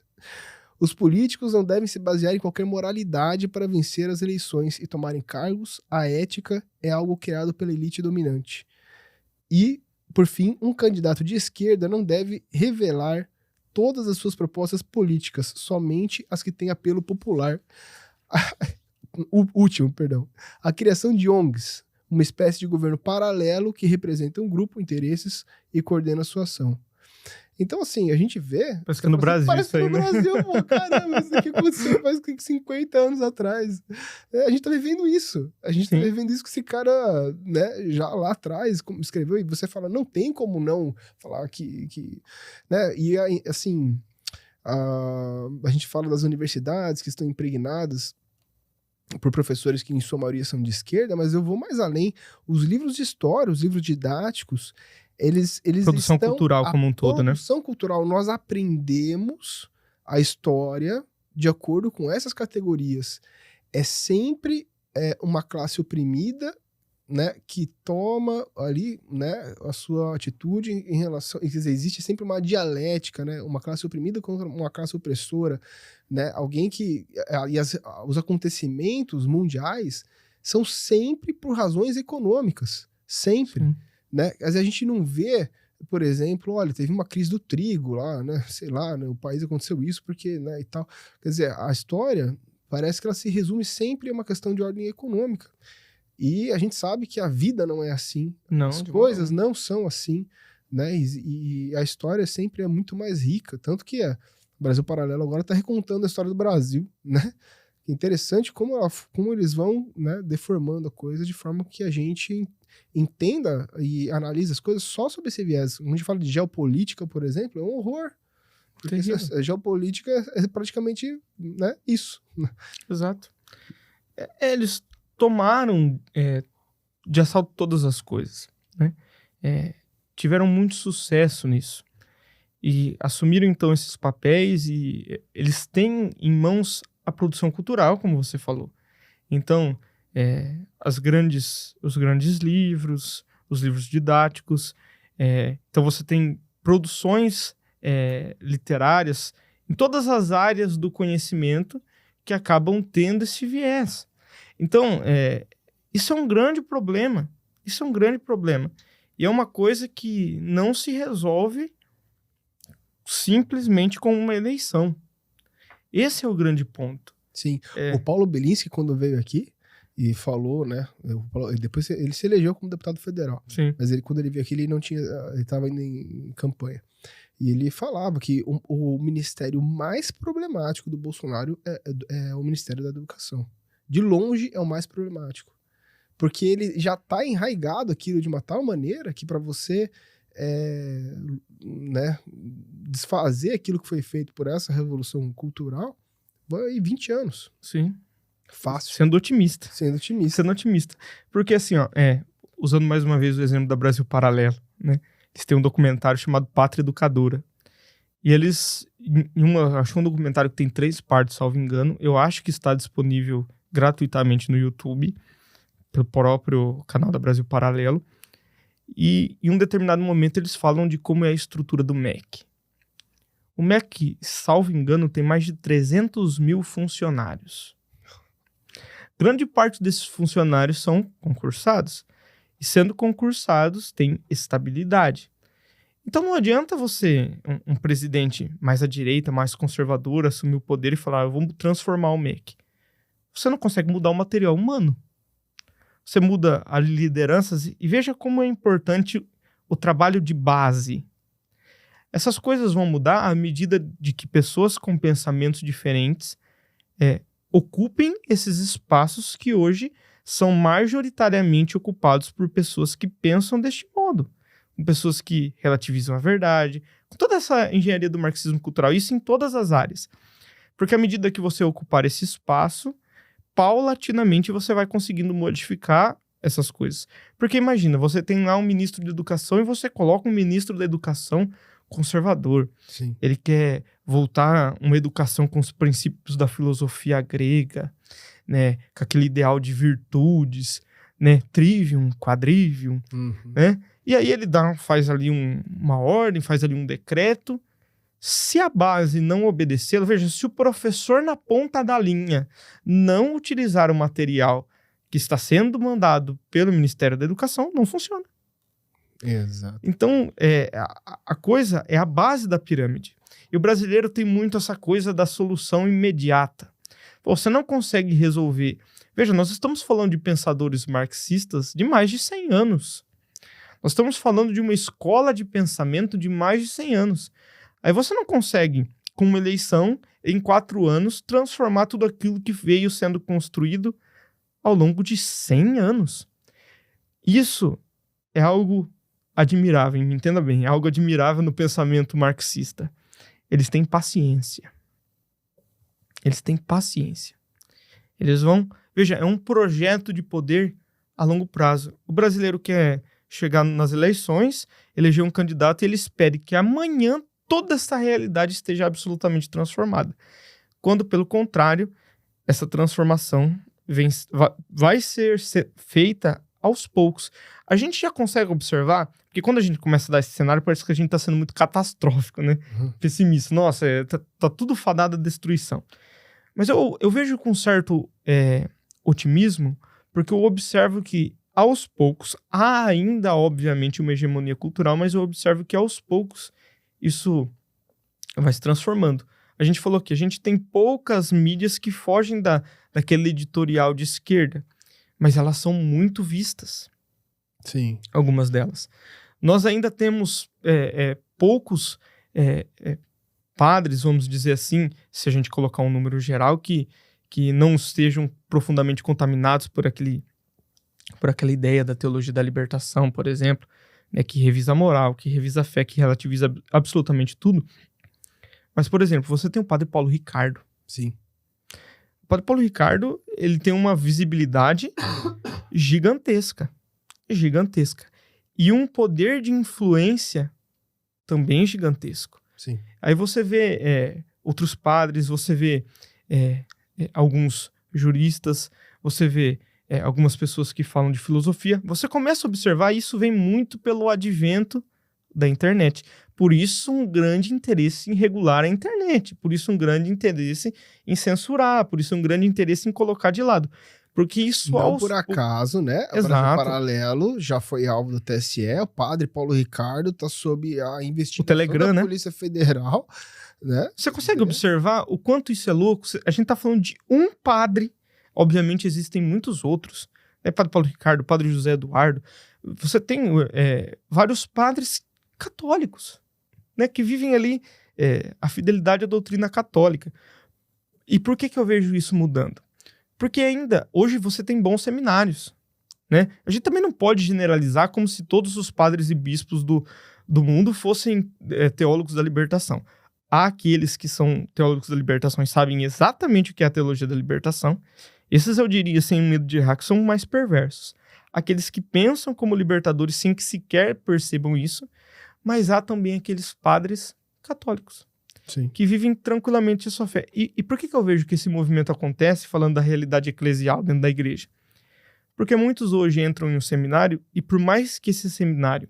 Os políticos não devem se basear em qualquer moralidade para vencer as eleições e tomarem cargos. A ética é algo criado pela elite dominante. E, por fim, um candidato de esquerda não deve revelar todas as suas propostas políticas, somente as que têm apelo popular. A criação de ONGs, uma espécie de governo paralelo que representa um grupo, interesses e coordena a sua ação. Então, assim, a gente vê... Parece que é no Brasil parece isso aí, no Brasil, pô, caramba, isso aqui aconteceu faz 50 anos atrás. A gente tá vivendo isso. A gente tá vivendo isso que esse cara, né, já lá atrás escreveu, e você fala, não tem como não falar que né, e assim, a gente fala das universidades que estão impregnadas por professores que em sua maioria são de esquerda, mas eu vou mais além. Os livros de história, os livros didáticos, eles produção cultural como um todo, né? Produção cultural, nós aprendemos a história de acordo com essas categorias. É sempre uma classe oprimida, né, que toma ali, né, a sua atitude em relação... Quer dizer, existe sempre uma dialética, né, uma classe oprimida contra uma classe opressora, né, alguém que... os acontecimentos mundiais são sempre por razões econômicas, sempre. Sim. Né? Às vezes a gente não vê, por exemplo, olha, teve uma crise do trigo lá, né? Sei lá, né? O país aconteceu isso porque, né, e tal. Quer dizer, a história parece que ela se resume sempre a uma questão de ordem econômica. E a gente sabe que a vida não é assim. Não, as coisas não são assim, né? E a história sempre é muito mais rica. Tanto que o Brasil Paralelo agora está recontando a história do Brasil, né? Interessante como eles vão, né, deformando a coisa de forma que a gente entenda e analise as coisas só sobre esse viés. Quando a gente fala de geopolítica, por exemplo, é um horror. Porque a geopolítica é praticamente, né, isso. Exato. Eles tomaram de assalto todas as coisas, né? Tiveram muito sucesso nisso. E assumiram, então, esses papéis e eles têm em mãos a produção cultural, como você falou. Então, os grandes livros, os livros didáticos. Então, você tem produções literárias em todas as áreas do conhecimento que acabam tendo esse viés. Então, isso é um grande problema. Isso é um grande problema. E é uma coisa que não se resolve simplesmente com uma eleição. Esse é o grande ponto. Sim. O Paulo Bellinski, quando veio aqui e falou, né? Depois ele se elegeu como deputado federal. Sim. Mas quando ele veio aqui, ele estava indo em campanha. E ele falava que o ministério mais problemático do Bolsonaro é o Ministério da Educação. De longe é o mais problemático. Porque ele já está enraizado aquilo de uma tal maneira que para você né, desfazer aquilo que foi feito por essa revolução cultural, vai 20 anos. Sim. Fácil. Sendo otimista. Sendo otimista. Porque assim, usando mais uma vez o exemplo da Brasil Paralelo, né? Eles têm um documentário chamado Pátria Educadora. E eles, acho que um documentário que tem 3 partes, salvo engano, eu acho que está disponível gratuitamente no YouTube, pelo próprio canal da Brasil Paralelo. E em um determinado momento eles falam de como é a estrutura do MEC. O MEC, salvo engano, tem mais de 300 mil funcionários. Grande parte desses funcionários são concursados. E sendo concursados, tem estabilidade. Então não adianta você, um presidente mais à direita, mais conservador, assumir o poder e falar, vamos transformar o MEC. Você não consegue mudar o material humano. Você muda as lideranças e veja como é importante o trabalho de base. Essas coisas vão mudar à medida de que pessoas com pensamentos diferentes ocupem esses espaços que hoje são majoritariamente ocupados por pessoas que pensam deste modo. Com pessoas que relativizam a verdade, com toda essa engenharia do marxismo cultural, isso em todas as áreas. Porque à medida que você ocupar esse espaço, paulatinamente você vai conseguindo modificar essas coisas. Porque imagina, você tem lá um ministro de educação e você coloca um ministro da educação conservador. Sim. Ele quer voltar uma educação com os princípios da filosofia grega, né? Com aquele ideal de virtudes, né? Trivium, quadrivium, né? E aí ele faz ali uma ordem, faz ali um decreto. Se a base não obedecê-lo, veja, se o professor na ponta da linha não utilizar o material que está sendo mandado pelo Ministério da Educação, não funciona. Exato. Então, a coisa é a base da pirâmide. E o brasileiro tem muito essa coisa da solução imediata. Você não consegue resolver. Veja, nós estamos falando de pensadores marxistas de mais de 100 anos. Nós estamos falando de uma escola de pensamento de mais de 100 anos. Aí você não consegue, com uma eleição, em 4 anos, transformar tudo aquilo que veio sendo construído ao longo de 100 anos. Isso é algo admirável, me entenda bem, é algo admirável no pensamento marxista. Eles têm paciência. Eles têm paciência. Eles vão... Veja, é um projeto de poder a longo prazo. O brasileiro quer chegar nas eleições, eleger um candidato e ele espera que amanhã toda essa realidade esteja absolutamente transformada. Quando, pelo contrário, essa transformação vai ser feita aos poucos. A gente já consegue observar, porque quando a gente começa a dar esse cenário, parece que a gente está sendo muito catastrófico, né? Pessimista. Nossa, tá tudo fadado à destruição. Mas eu vejo com certo otimismo, porque eu observo que, aos poucos, há ainda, obviamente, uma hegemonia cultural, mas eu observo que, aos poucos, isso vai se transformando. A gente falou que a gente tem poucas mídias que fogem daquele editorial de esquerda, mas elas são muito vistas. Sim. Algumas delas. Nós ainda temos poucos padres, vamos dizer assim, se a gente colocar um número geral, que não estejam profundamente contaminados por aquele por aquela ideia da teologia da libertação, por exemplo, né, que revisa a moral, que revisa a fé, que relativiza absolutamente tudo. Mas, por exemplo, você tem o padre Paulo Ricardo. Sim. O padre Paulo Ricardo, ele tem uma visibilidade gigantesca. Gigantesca. E um poder de influência também gigantesco. Sim. Aí você vê outros padres, você vê alguns juristas, você vê algumas pessoas que falam de filosofia. Você começa a observar, isso vem muito pelo advento da internet. Por isso, um grande interesse em regular a internet. Por isso, um grande interesse em censurar. Por isso, um grande interesse em colocar de lado. Porque isso... Não por acaso, né? Exato. Brasil Paralelo já foi alvo do TSE. O padre Paulo Ricardo está sob a investigação Telegram, da Polícia Federal. Né? Você consegue observar o quanto isso é louco? A gente está falando de um padre. Obviamente, existem muitos outros. Padre Paulo Ricardo, Padre José Eduardo. Você tem vários padres católicos, né, que vivem ali a fidelidade à doutrina católica. E por que eu vejo isso mudando? Porque ainda, hoje você tem bons seminários, né? A gente também não pode generalizar como se todos os padres e bispos do mundo fossem teólogos da libertação. Há aqueles que são teólogos da libertação e sabem exatamente o que é a teologia da libertação. Esses, eu diria, sem medo de errar, que são mais perversos. Aqueles que pensam como libertadores sem que sequer percebam isso. Mas há também aqueles padres católicos. Sim. Que vivem tranquilamente a sua fé. E por que eu vejo que esse movimento acontece, falando da realidade eclesial dentro da igreja? Porque muitos hoje entram em um seminário e por mais que esse seminário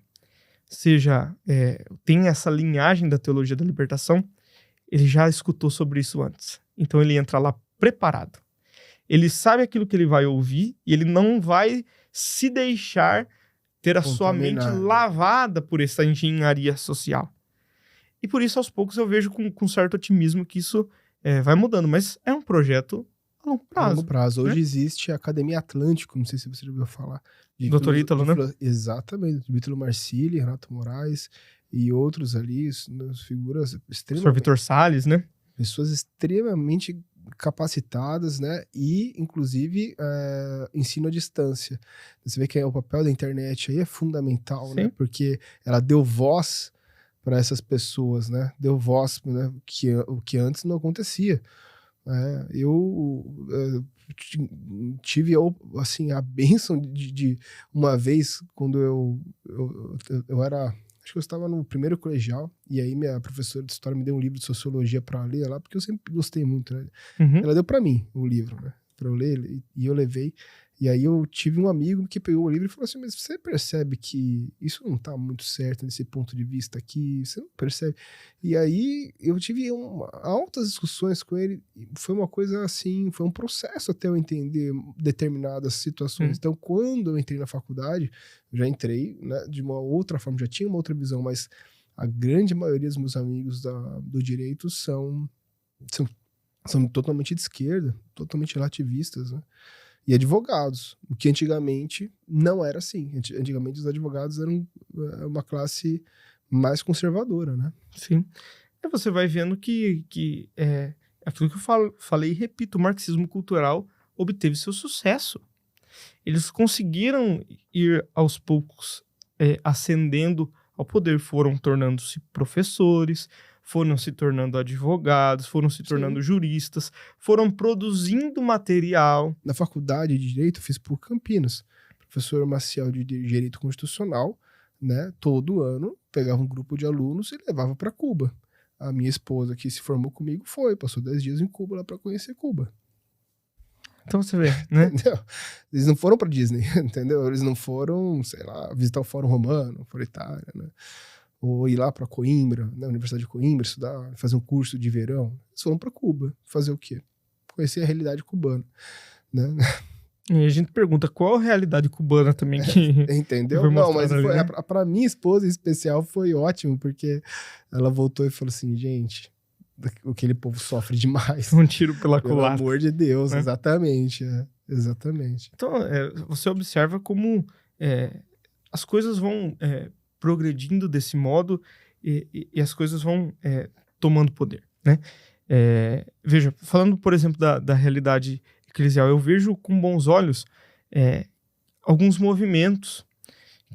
tenha essa linhagem da teologia da libertação, ele já escutou sobre isso antes. Então ele entra lá preparado. Ele sabe aquilo que ele vai ouvir e ele não vai se deixar ter a sua mente lavada por essa engenharia social. E por isso, aos poucos, eu vejo com certo otimismo que isso vai mudando. Mas é um projeto a longo prazo. A longo prazo. Hoje né? existe a Academia Atlântico, não sei se você já ouviu falar. Doutor Ítalo, né? Exatamente. Ítalo Marcilli, Renato Moraes e outros ali, figuras extremamente... Professor Vitor Salles, né? Pessoas extremamente capacitadas, né? E, inclusive, ensino à distância. Você vê que o papel da internet aí é fundamental, né? Porque ela deu voz para essas pessoas, né? Deu voz, né? O que antes não acontecia. Eu tive assim, a bênção de uma vez, quando eu era... Acho que eu estava no primeiro colegial, e aí minha professora de história me deu um livro de sociologia para ler lá, porque eu sempre gostei muito, né? Uhum. Ela deu para mim o livro, né? Para eu ler, e eu levei. E aí eu tive um amigo que pegou o livro e falou assim, mas você percebe que isso não tá muito certo nesse ponto de vista aqui? Você não percebe? E aí eu tive altas discussões com ele, foi uma coisa assim, foi um processo até eu entender determinadas situações. Então, quando eu entrei na faculdade, eu já entrei, né, de uma outra forma, já tinha uma outra visão, mas a grande maioria dos meus amigos do direito são totalmente de esquerda, totalmente relativistas, né? E advogados, o que antigamente não era assim. Antigamente os advogados eram uma classe mais conservadora, né? Sim. E você vai vendo que aquilo que eu falei e repito, o marxismo cultural obteve seu sucesso. Eles conseguiram ir aos poucos ascendendo ao poder, foram tornando-se professores, foram se tornando advogados, foram se tornando juristas, foram produzindo material. Na faculdade de Direito, eu fiz por Campinas. Professor Maciel de Direito Constitucional, né, todo ano pegava um grupo de alunos e levava para Cuba. A minha esposa, que se formou comigo, passou 10 dias em Cuba lá para conhecer Cuba. Então você vê, né? Entendeu? Eles não foram para Disney, entendeu? Eles não foram, sei lá, visitar o Fórum Romano, for Itália, né? Ou ir lá para Coimbra, né, Universidade de Coimbra, estudar, fazer um curso de verão. Eles foram para Cuba. Fazer o quê? Conhecer a realidade cubana, né? E a gente pergunta qual a realidade cubana também que... Entendeu? Não, mas ali, né? para minha esposa em especial foi ótimo, porque ela voltou e falou assim, gente, aquele povo sofre demais. Um tiro pela Pelo culatra. amor de Deus, né? Exatamente. Exatamente. Então, você observa como as coisas vão progredindo desse modo e as coisas vão tomando poder, né? Veja, falando, por exemplo, da realidade eclesial, eu vejo com bons olhos alguns movimentos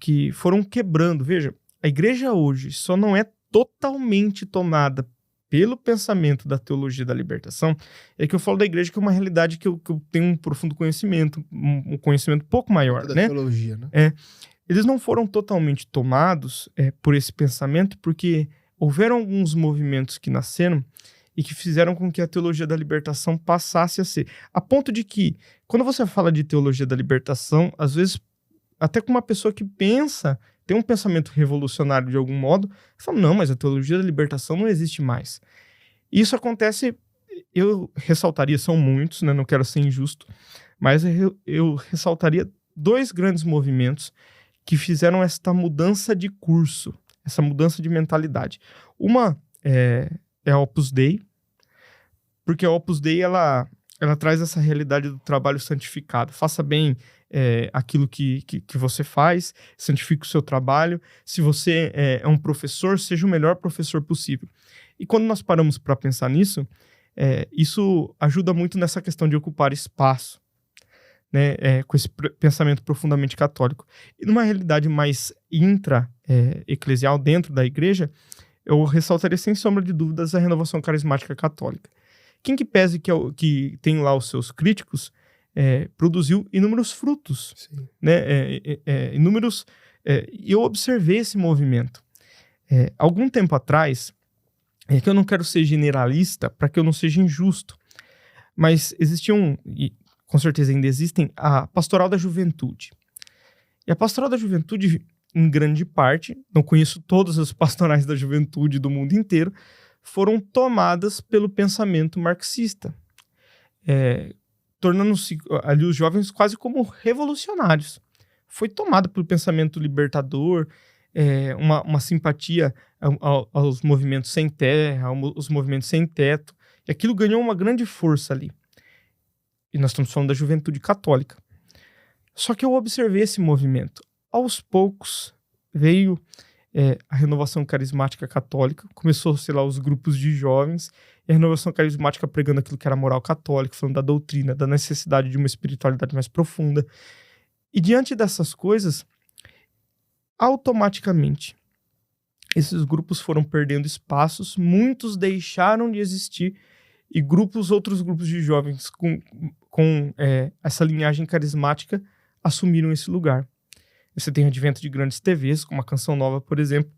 que foram quebrando. Veja, a igreja hoje só não é totalmente tomada pelo pensamento da teologia da libertação, é que eu falo da igreja que é uma realidade que eu tenho um profundo conhecimento, um conhecimento um pouco maior, Da né? teologia, né? Eles não foram totalmente tomados por esse pensamento, porque houveram alguns movimentos que nasceram e que fizeram com que a teologia da libertação passasse a ser. A ponto de que, quando você fala de teologia da libertação, às vezes, até com uma pessoa que tem um pensamento revolucionário de algum modo, fala, não, mas a teologia da libertação não existe mais. Isso acontece, eu ressaltaria, são muitos, né, não quero ser injusto, mas eu ressaltaria 2 grandes movimentos que fizeram esta mudança de curso, essa mudança de mentalidade. Uma é a Opus Dei, porque a Opus Dei, ela traz essa realidade do trabalho santificado. Faça bem aquilo que você faz, santifique o seu trabalho. Se você é um professor, seja o melhor professor possível. E quando nós paramos para pensar nisso, isso ajuda muito nessa questão de ocupar espaço, né, com esse pensamento profundamente católico. E numa realidade mais intra-eclesial, dentro da igreja, eu ressaltaria sem sombra de dúvidas a renovação carismática católica. Quem que pese que tem lá os seus críticos, produziu inúmeros frutos, Sim. né, inúmeros... E eu observei esse movimento. Algum tempo atrás, que eu não quero ser generalista para que eu não seja injusto, mas existiam, e com certeza ainda existem, a Pastoral da Juventude. E a Pastoral da Juventude, em grande parte, não conheço todas as pastorais da juventude do mundo inteiro, foram tomadas pelo pensamento marxista, tornando-se ali os jovens quase como revolucionários. Foi tomado pelo pensamento libertador, uma simpatia aos movimentos sem terra, aos movimentos sem teto, e aquilo ganhou uma grande força ali. E nós estamos falando da juventude católica. Só que eu observei esse movimento. Aos poucos veio a renovação carismática católica, começou, sei lá, os grupos de jovens, e a renovação carismática pregando aquilo que era moral católica, falando da doutrina, da necessidade de uma espiritualidade mais profunda. E diante dessas coisas, automaticamente, esses grupos foram perdendo espaços, muitos deixaram de existir, e outros grupos de jovens com essa linhagem carismática assumiram esse lugar. Você tem o advento de grandes TVs, como a Canção Nova, por exemplo.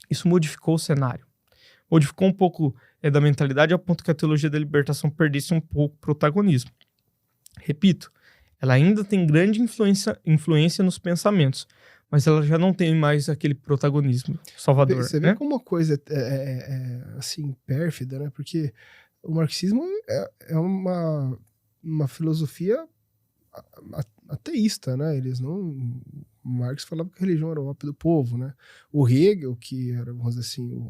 Isso modificou o cenário. Modificou um pouco da mentalidade ao ponto que a teologia da libertação perdesse um pouco o protagonismo. Repito, ela ainda tem grande influência nos pensamentos, mas ela já não tem mais aquele protagonismo salvador. Você vê como uma coisa assim, pérfida, né? Porque o marxismo é uma filosofia ateísta, né? Marx falava que a religião era o ópio do povo, né? O Hegel, que era, vamos dizer assim,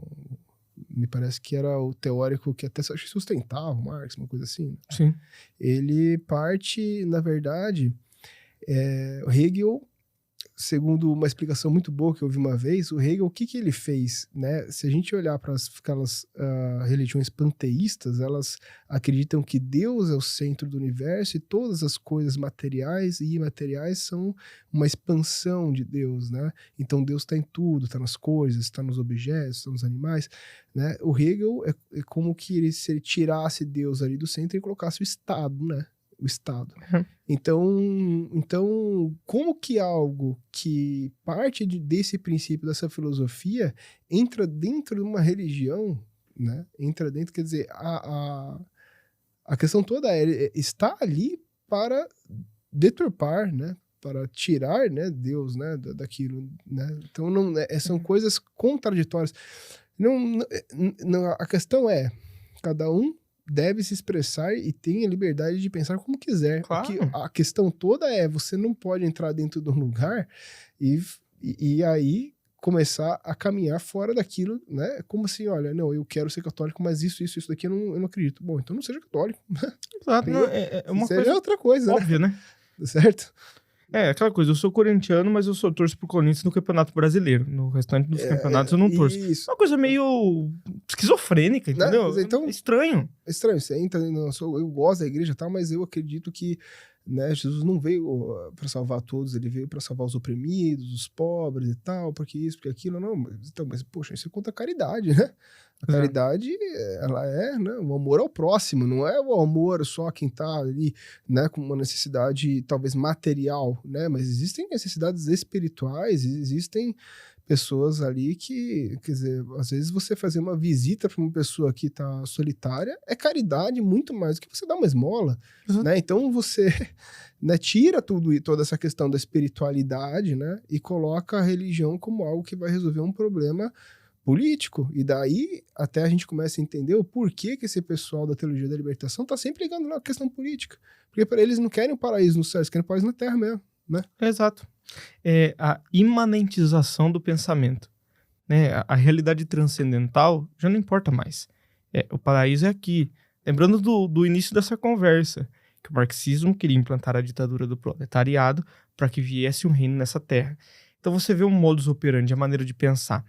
me parece que era o teórico que até acho que sustentava o Marx, uma coisa assim. Né? Sim. Ele parte, na verdade, o Hegel, segundo uma explicação muito boa que eu vi uma vez, o Hegel, o que ele fez, né? Se a gente olhar para aquelas religiões panteístas, elas acreditam que Deus é o centro do universo e todas as coisas materiais e imateriais são uma expansão de Deus, né? Então Deus está em tudo, está nas coisas, está nos objetos, está nos animais, né? O Hegel é como que se ele tirasse Deus ali do centro e colocasse o Estado, né? O Estado. Uhum. Então, como que algo que parte desse princípio, dessa filosofia, entra dentro de uma religião, né? Entra dentro, quer dizer, a questão toda está ali para deturpar, né? Para tirar, né, Deus, né, daquilo, né? Então, são coisas contraditórias. A questão é, cada um deve se expressar e tem a liberdade de pensar como quiser. Claro. Porque a questão toda você não pode entrar dentro de um lugar e aí começar a caminhar fora daquilo, né? Como assim, olha, não, eu quero ser católico, mas isso daqui eu não acredito. Bom, então não seja católico. Exato. É uma seja coisa outra coisa, óbvia, né? Certo? Aquela coisa, eu sou corintiano, mas eu torço pro Corinthians no Campeonato Brasileiro. No restante dos campeonatos eu não torço. Isso. Uma coisa meio esquizofrênica, entendeu? Então, é estranho. É estranho, você entra, eu gosto da igreja e tal, mas eu acredito que né? Jesus não veio para salvar todos, ele veio para salvar os oprimidos, os pobres e tal, porque isso, porque aquilo, não. Mas poxa, isso é contra a caridade, né? A caridade, ela é, né, o amor ao próximo, não é o amor só a quem tá ali, né, com uma necessidade talvez material, né? Mas existem necessidades espirituais, existem pessoas ali que, quer dizer, às vezes você fazer uma visita para uma pessoa que tá solitária é caridade muito mais do que você dar uma esmola, né? Então você, né, tira toda essa questão da espiritualidade, né, e coloca a religião como algo que vai resolver um problema político, e daí até a gente começa a entender o porquê que esse pessoal da teologia da libertação tá sempre ligando na questão política, porque para eles não querem o paraíso no céu, eles querem o paraíso na terra mesmo, né? Exato. É a imanentização do pensamento, né? A realidade transcendental já não importa mais. O paraíso é aqui. Lembrando do início dessa conversa, que o marxismo queria implantar a ditadura do proletariado para que viesse um reino nessa terra. Então você vê um modus operandi, a maneira de pensar.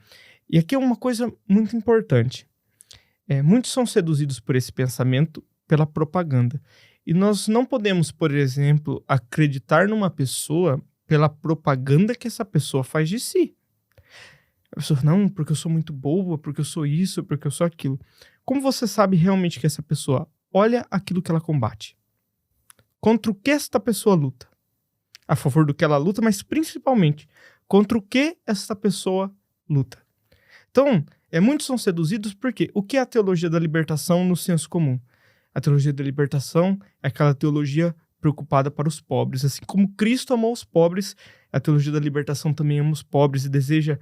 E aqui é uma coisa muito importante. Muitos são seduzidos por esse pensamento pela propaganda. E nós não podemos, por exemplo, acreditar numa pessoa pela propaganda que essa pessoa faz de si. A pessoa, não, porque eu sou muito boa, porque eu sou isso, porque eu sou aquilo. Como você sabe realmente que essa pessoa olha aquilo que ela combate? Contra o que esta pessoa luta? A favor do que ela luta, mas principalmente, contra o que essa pessoa luta? Então, muitos são seduzidos porque o que é a teologia da libertação no senso comum? A teologia da libertação é aquela teologia preocupada para os pobres. Assim como Cristo amou os pobres, a teologia da libertação também ama os pobres e deseja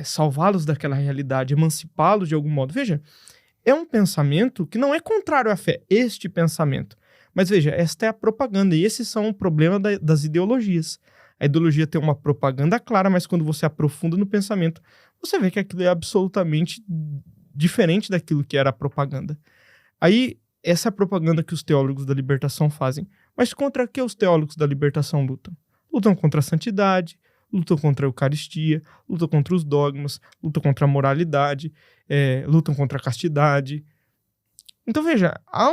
salvá-los daquela realidade, emancipá-los de algum modo. Veja, é um pensamento que não é contrário à fé, este pensamento. Mas veja, esta é a propaganda e esses são o problema das ideologias. A ideologia tem uma propaganda clara, mas quando você aprofunda no pensamento, você vê que aquilo é absolutamente diferente daquilo que era a propaganda. Aí, essa é a propaganda que os teólogos da libertação fazem. Mas contra que os teólogos da libertação lutam? Lutam contra a santidade, lutam contra a Eucaristia, lutam contra os dogmas, lutam contra a moralidade, lutam contra a castidade. Então, veja, há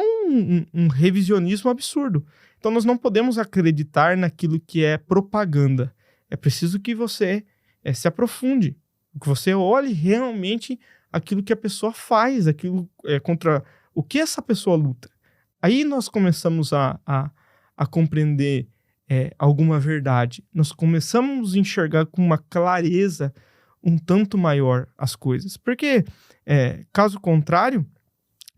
um revisionismo absurdo. Então, nós não podemos acreditar naquilo que é propaganda. É preciso que você se aprofunde, que você olhe realmente aquilo que a pessoa faz, aquilo contra o que essa pessoa luta. Aí nós começamos a compreender alguma verdade. Nós começamos a enxergar com uma clareza um tanto maior as coisas. Porque, caso contrário,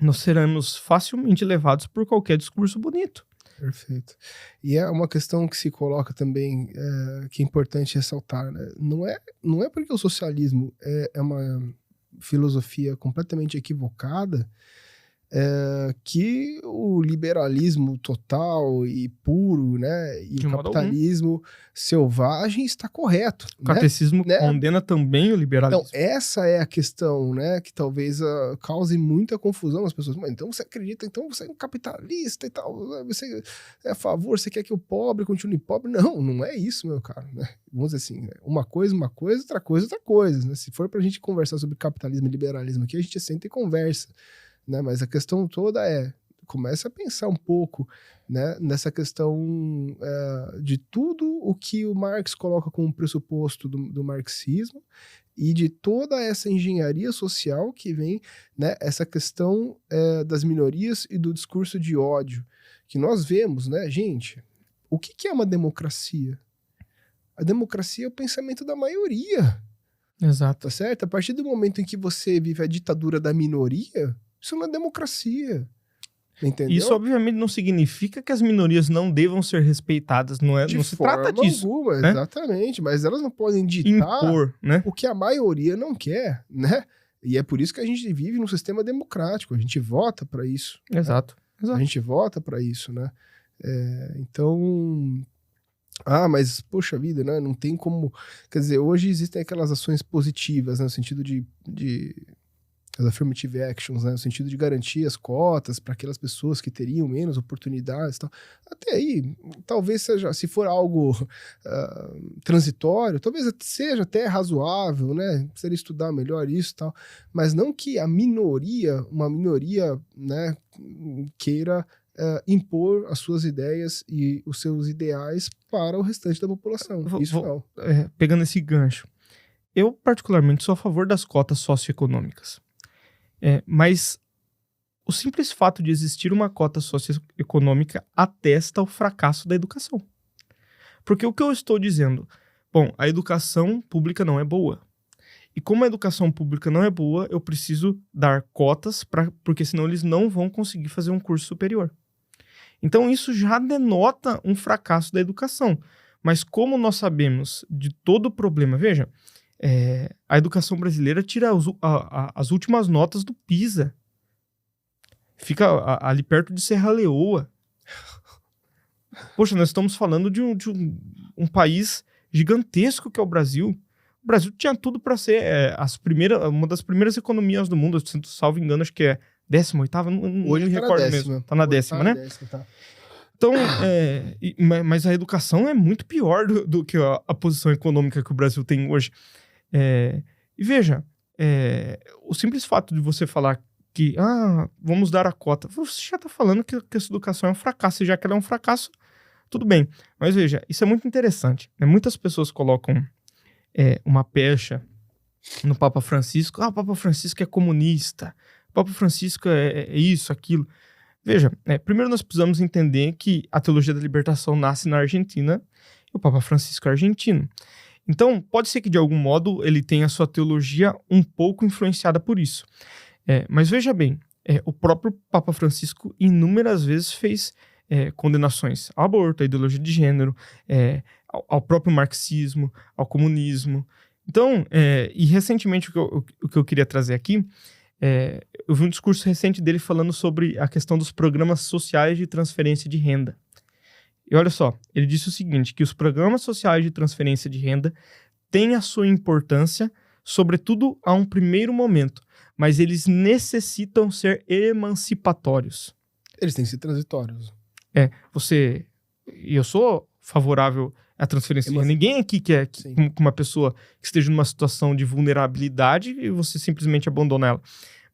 nós seremos facilmente levados por qualquer discurso bonito. Perfeito. E é uma questão que se coloca também, que é importante ressaltar, né? Não é porque o socialismo é uma filosofia completamente equivocada que o liberalismo total e puro, né, e o capitalismo selvagem está correto. O catecismo condena também o liberalismo. Então, essa é a questão, né, que talvez cause muita confusão nas pessoas. Mas então você acredita, então você é um capitalista e tal, você é a favor, você quer que o pobre continue pobre? Não é isso, meu caro, né? Vamos dizer assim, né? Uma coisa, outra coisa, né? Se for pra gente conversar sobre capitalismo e liberalismo aqui, a gente senta e conversa. Né, mas a questão toda começa a pensar um pouco, né, nessa questão de tudo o que o Marx coloca como pressuposto do marxismo e de toda essa engenharia social que vem, né, essa questão das minorias e do discurso de ódio, que nós vemos, né, gente, o que é uma democracia? A democracia é o pensamento da maioria. Exato. Tá certo? A partir do momento em que você vive a ditadura da minoria, isso não é democracia, entendeu? Isso, obviamente, não significa que as minorias não devam ser respeitadas, não se trata disso. Alguma, né? Exatamente, mas elas não podem impor, né? o que a maioria não quer, né? E é por isso que a gente vive num sistema democrático, a gente vota para isso. Exato. Né? Exato. A gente vota para isso, né? Então... mas, poxa vida, né? Não tem como... Quer dizer, hoje existem aquelas ações positivas, né? No sentido de as affirmative actions, né? No sentido de garantir as cotas para aquelas pessoas que teriam menos oportunidades e tal. Até aí, talvez seja, se for algo transitório, talvez seja até razoável, né? Precisaria estudar melhor isso e tal. Mas não que uma minoria, né, queira impor as suas ideias e os seus ideais para o restante da população. Isso não. Pegando esse gancho, eu particularmente sou a favor das cotas socioeconômicas. Mas o simples fato de existir uma cota socioeconômica atesta o fracasso da educação. Porque o que eu estou dizendo? Bom, a educação pública não é boa. E como a educação pública não é boa, eu preciso dar cotas, porque senão eles não vão conseguir fazer um curso superior. Então isso já denota um fracasso da educação. Mas como nós sabemos de todo o problema, veja, a educação brasileira tira as últimas notas do PISA. Fica ali perto de Serra Leoa. Poxa, nós estamos falando de um país gigantesco que é o Brasil. O Brasil tinha tudo para ser uma das primeiras economias do mundo. Salvo engano, acho que é 18ª, não Hoje me tá recordo na 10ª. mesmo. Tá na 10ª, né? 10ª, tá. Então, mas a educação é muito pior do que a posição econômica que o Brasil tem hoje. E veja, o simples fato de você falar que vamos dar a cota, você já está falando que essa educação é um fracasso, e já que ela é um fracasso, tudo bem. Mas veja, isso é muito interessante. Muitas pessoas colocam uma pecha no Papa Francisco. O Papa Francisco é comunista, o Papa Francisco é isso, aquilo. Veja, primeiro nós precisamos entender que a teologia da libertação nasce na Argentina e o Papa Francisco é argentino. Então, pode ser que de algum modo ele tenha a sua teologia um pouco influenciada por isso. Mas veja bem, o próprio Papa Francisco inúmeras vezes fez condenações ao aborto, à ideologia de gênero, ao próprio marxismo, ao comunismo. Então, e recentemente o que eu queria trazer aqui, eu vi um discurso recente dele falando sobre a questão dos programas sociais de transferência de renda. E olha só, ele disse o seguinte, que os programas sociais de transferência de renda têm a sua importância, sobretudo a um primeiro momento, mas eles necessitam ser emancipatórios. Eles têm que ser transitórios. E eu sou favorável à transferência de renda. Ninguém aqui quer que uma pessoa que esteja numa situação de vulnerabilidade e você simplesmente abandona ela.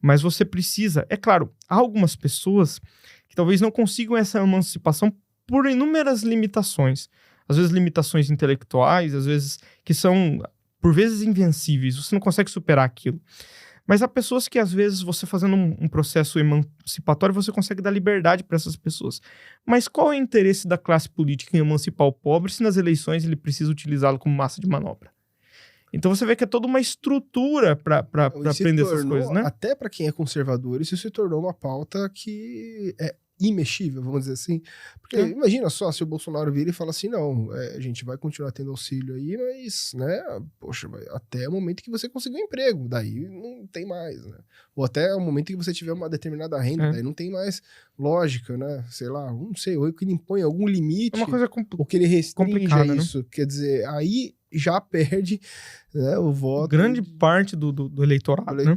Mas você precisa, é claro, há algumas pessoas que talvez não consigam essa emancipação por inúmeras limitações. Às vezes limitações intelectuais, às vezes que são, por vezes, invencíveis. Você não consegue superar aquilo. Mas há pessoas que, às vezes, você fazendo um processo emancipatório, você consegue dar liberdade para essas pessoas. Mas qual é o interesse da classe política em emancipar o pobre se nas eleições ele precisa utilizá-lo como massa de manobra? Então você vê que é toda uma estrutura para aprender essas coisas, né? Até para quem é conservador, isso se tornou uma pauta que é imexível, vamos dizer assim. Porque imagina só, se o Bolsonaro vira e fala assim, não, a gente vai continuar tendo auxílio aí, mas, né, poxa, até o momento que você conseguir um emprego, daí não tem mais, né? Ou até o momento que você tiver uma determinada renda, daí não tem mais lógica, né? Sei lá, não sei, ou que ele impõe algum limite, é uma coisa ou que ele restringe isso, né? Quer dizer, aí já perde, né, o voto. Grande parte do eleitorado, né?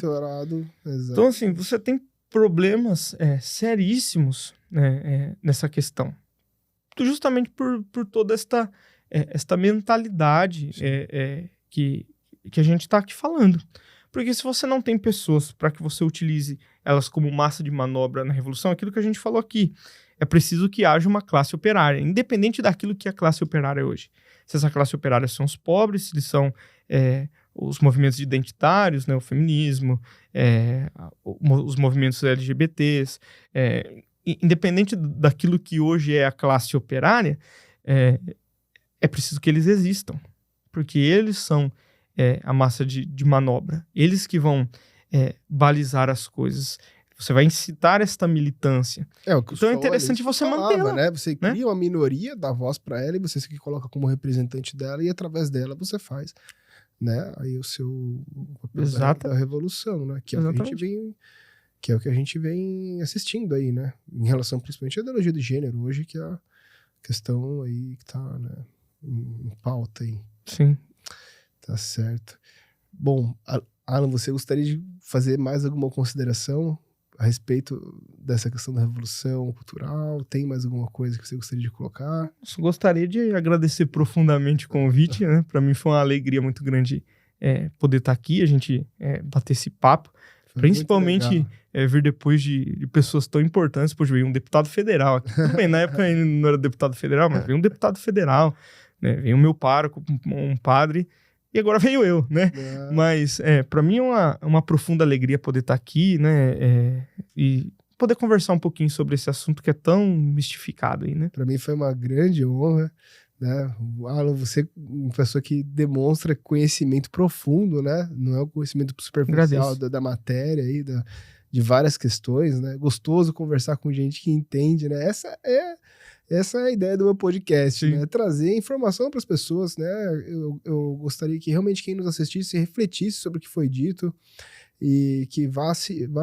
Exato. Então, assim, você tem problemas seríssimos, né, nessa questão. Justamente por toda esta mentalidade que a gente está aqui falando. Porque se você não tem pessoas para que você utilize elas como massa de manobra na revolução, aquilo que a gente falou aqui, é preciso que haja uma classe operária, independente daquilo que é a classe operária hoje. Se essa classe operária são os pobres, se eles são os movimentos identitários, né, o feminismo, os movimentos LGBTs, independente daquilo que hoje é a classe operária, é preciso que eles existam, porque eles são a massa de manobra, eles que vão balizar as coisas. Você vai incitar esta militância. Então é interessante você mantê-la. Né? Você cria uma minoria, dá voz para ela e você se coloca como representante dela e através dela você faz, né? Aí o seu papel da revolução, né? Que é o que a gente vem assistindo aí, né? Em relação principalmente à ideologia de gênero hoje, que é a questão aí que tá, né, em pauta aí. Sim. Tá certo. Bom, Alan, você gostaria de fazer mais alguma consideração a respeito dessa questão da revolução cultural? Tem mais alguma coisa que você gostaria de colocar? Eu gostaria de agradecer profundamente o convite, né? Para mim foi uma alegria muito grande poder estar aqui, a gente bater esse papo. Foi Principalmente vir depois de pessoas tão importantes. Poxa, veio um deputado federal aqui. Tudo bem, na época ele não era deputado federal, mas veio um deputado federal, né? Veio o meu pároco, um padre, e agora veio eu, né? Mas para mim é uma profunda alegria poder estar aqui, né? E poder conversar um pouquinho sobre esse assunto que é tão mistificado aí, né? Para mim foi uma grande honra, né? Alan, você é uma pessoa que demonstra conhecimento profundo, né? Não é o conhecimento superficial da matéria aí, de várias questões, né? Gostoso conversar com gente que entende, né? Essa é a ideia do meu podcast, né? Trazer informação para as pessoas, né? Eu gostaria que realmente quem nos assistisse refletisse sobre o que foi dito e que vá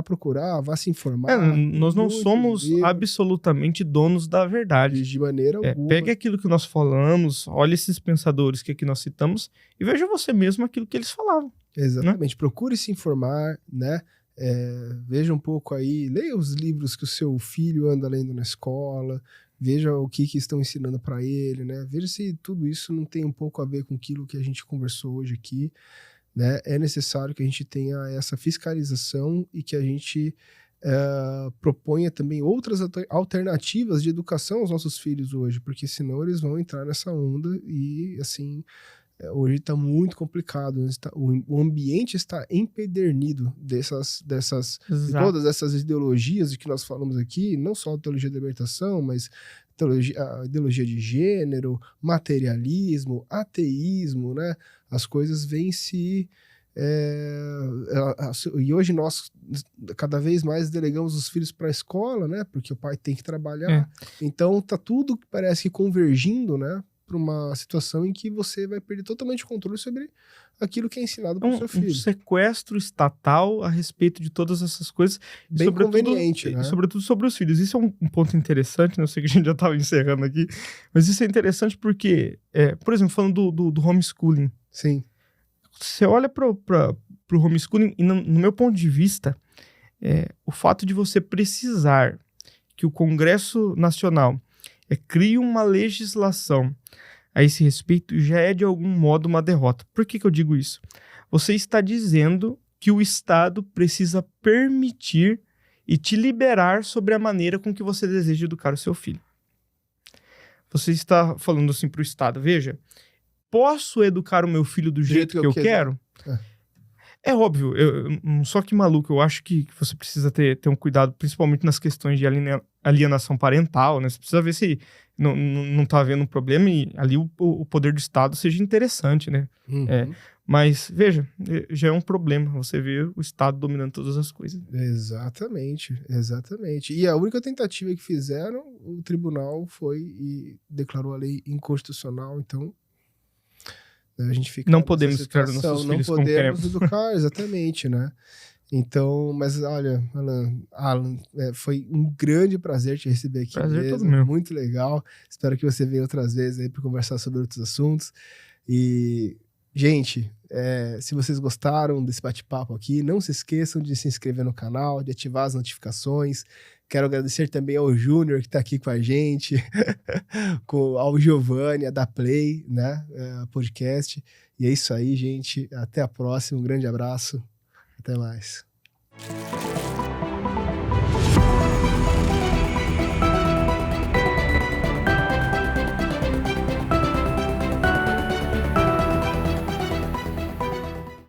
procurar, vá se informar. Nós não somos absolutamente donos da verdade. De maneira alguma. Pegue aquilo que nós falamos, olhe esses pensadores que aqui nós citamos e veja você mesmo aquilo que eles falavam. Exatamente. Né? Procure se informar, né? Veja um pouco aí, leia os livros que o seu filho anda lendo na escola, veja o que estão ensinando para ele, né? Veja se tudo isso não tem um pouco a ver com aquilo que a gente conversou hoje aqui. Né? É necessário que a gente tenha essa fiscalização e que a gente proponha também outras alternativas de educação aos nossos filhos hoje, porque senão eles vão entrar nessa onda e, assim, hoje está muito complicado. O ambiente está empedernido de todas essas ideologias de que nós falamos aqui, não só a teologia da libertação, mas a ideologia de gênero, materialismo, ateísmo, né? As coisas vêm se... e hoje nós cada vez mais delegamos os filhos para a escola, né? Porque o pai tem que trabalhar. Então tá tudo, parece que convergindo, né? Para uma situação em que você vai perder totalmente o controle sobre aquilo que é ensinado para o seu filho. Um sequestro estatal a respeito de todas essas coisas. Bem conveniente, né? Sobretudo sobre os filhos. Isso é um ponto interessante, né? Eu sei que a gente já estava encerrando aqui, mas isso é interessante porque, por exemplo, falando do homeschooling. Sim. Você olha para o homeschooling e, no meu ponto de vista, o fato de você precisar que o Congresso Nacional crie uma legislação a esse respeito já é de algum modo uma derrota. Por que eu digo isso? Você está dizendo que o Estado precisa permitir e te liberar sobre a maneira com que você deseja educar o seu filho. Você está falando assim para o Estado, veja, posso educar o meu filho do jeito que eu quero? É óbvio, eu não sou que maluco, eu acho que você precisa ter um cuidado, principalmente nas questões de alienação parental, né? Você precisa ver se não tá havendo um problema e ali o poder do Estado seja interessante, né? Uhum. Mas, veja, já é um problema você ver o Estado dominando todas as coisas. Exatamente. E a única tentativa que fizeram, o tribunal foi e declarou a lei inconstitucional, então... A gente fica não podemos educar nossos filhos como queremos. Não podemos educar, exatamente, né? Então, mas olha, Alan, foi um grande prazer te receber aqui. Prazer todo meu. Muito legal. Espero que você venha outras vezes aí para conversar sobre outros assuntos. E, gente, se vocês gostaram desse bate-papo aqui, não se esqueçam de se inscrever no canal, de ativar as notificações. Quero agradecer também ao Júnior, que está aqui com a gente, ao Giovanni, a da Play, né, podcast. E é isso aí, gente. Até a próxima. Um grande abraço. Até mais.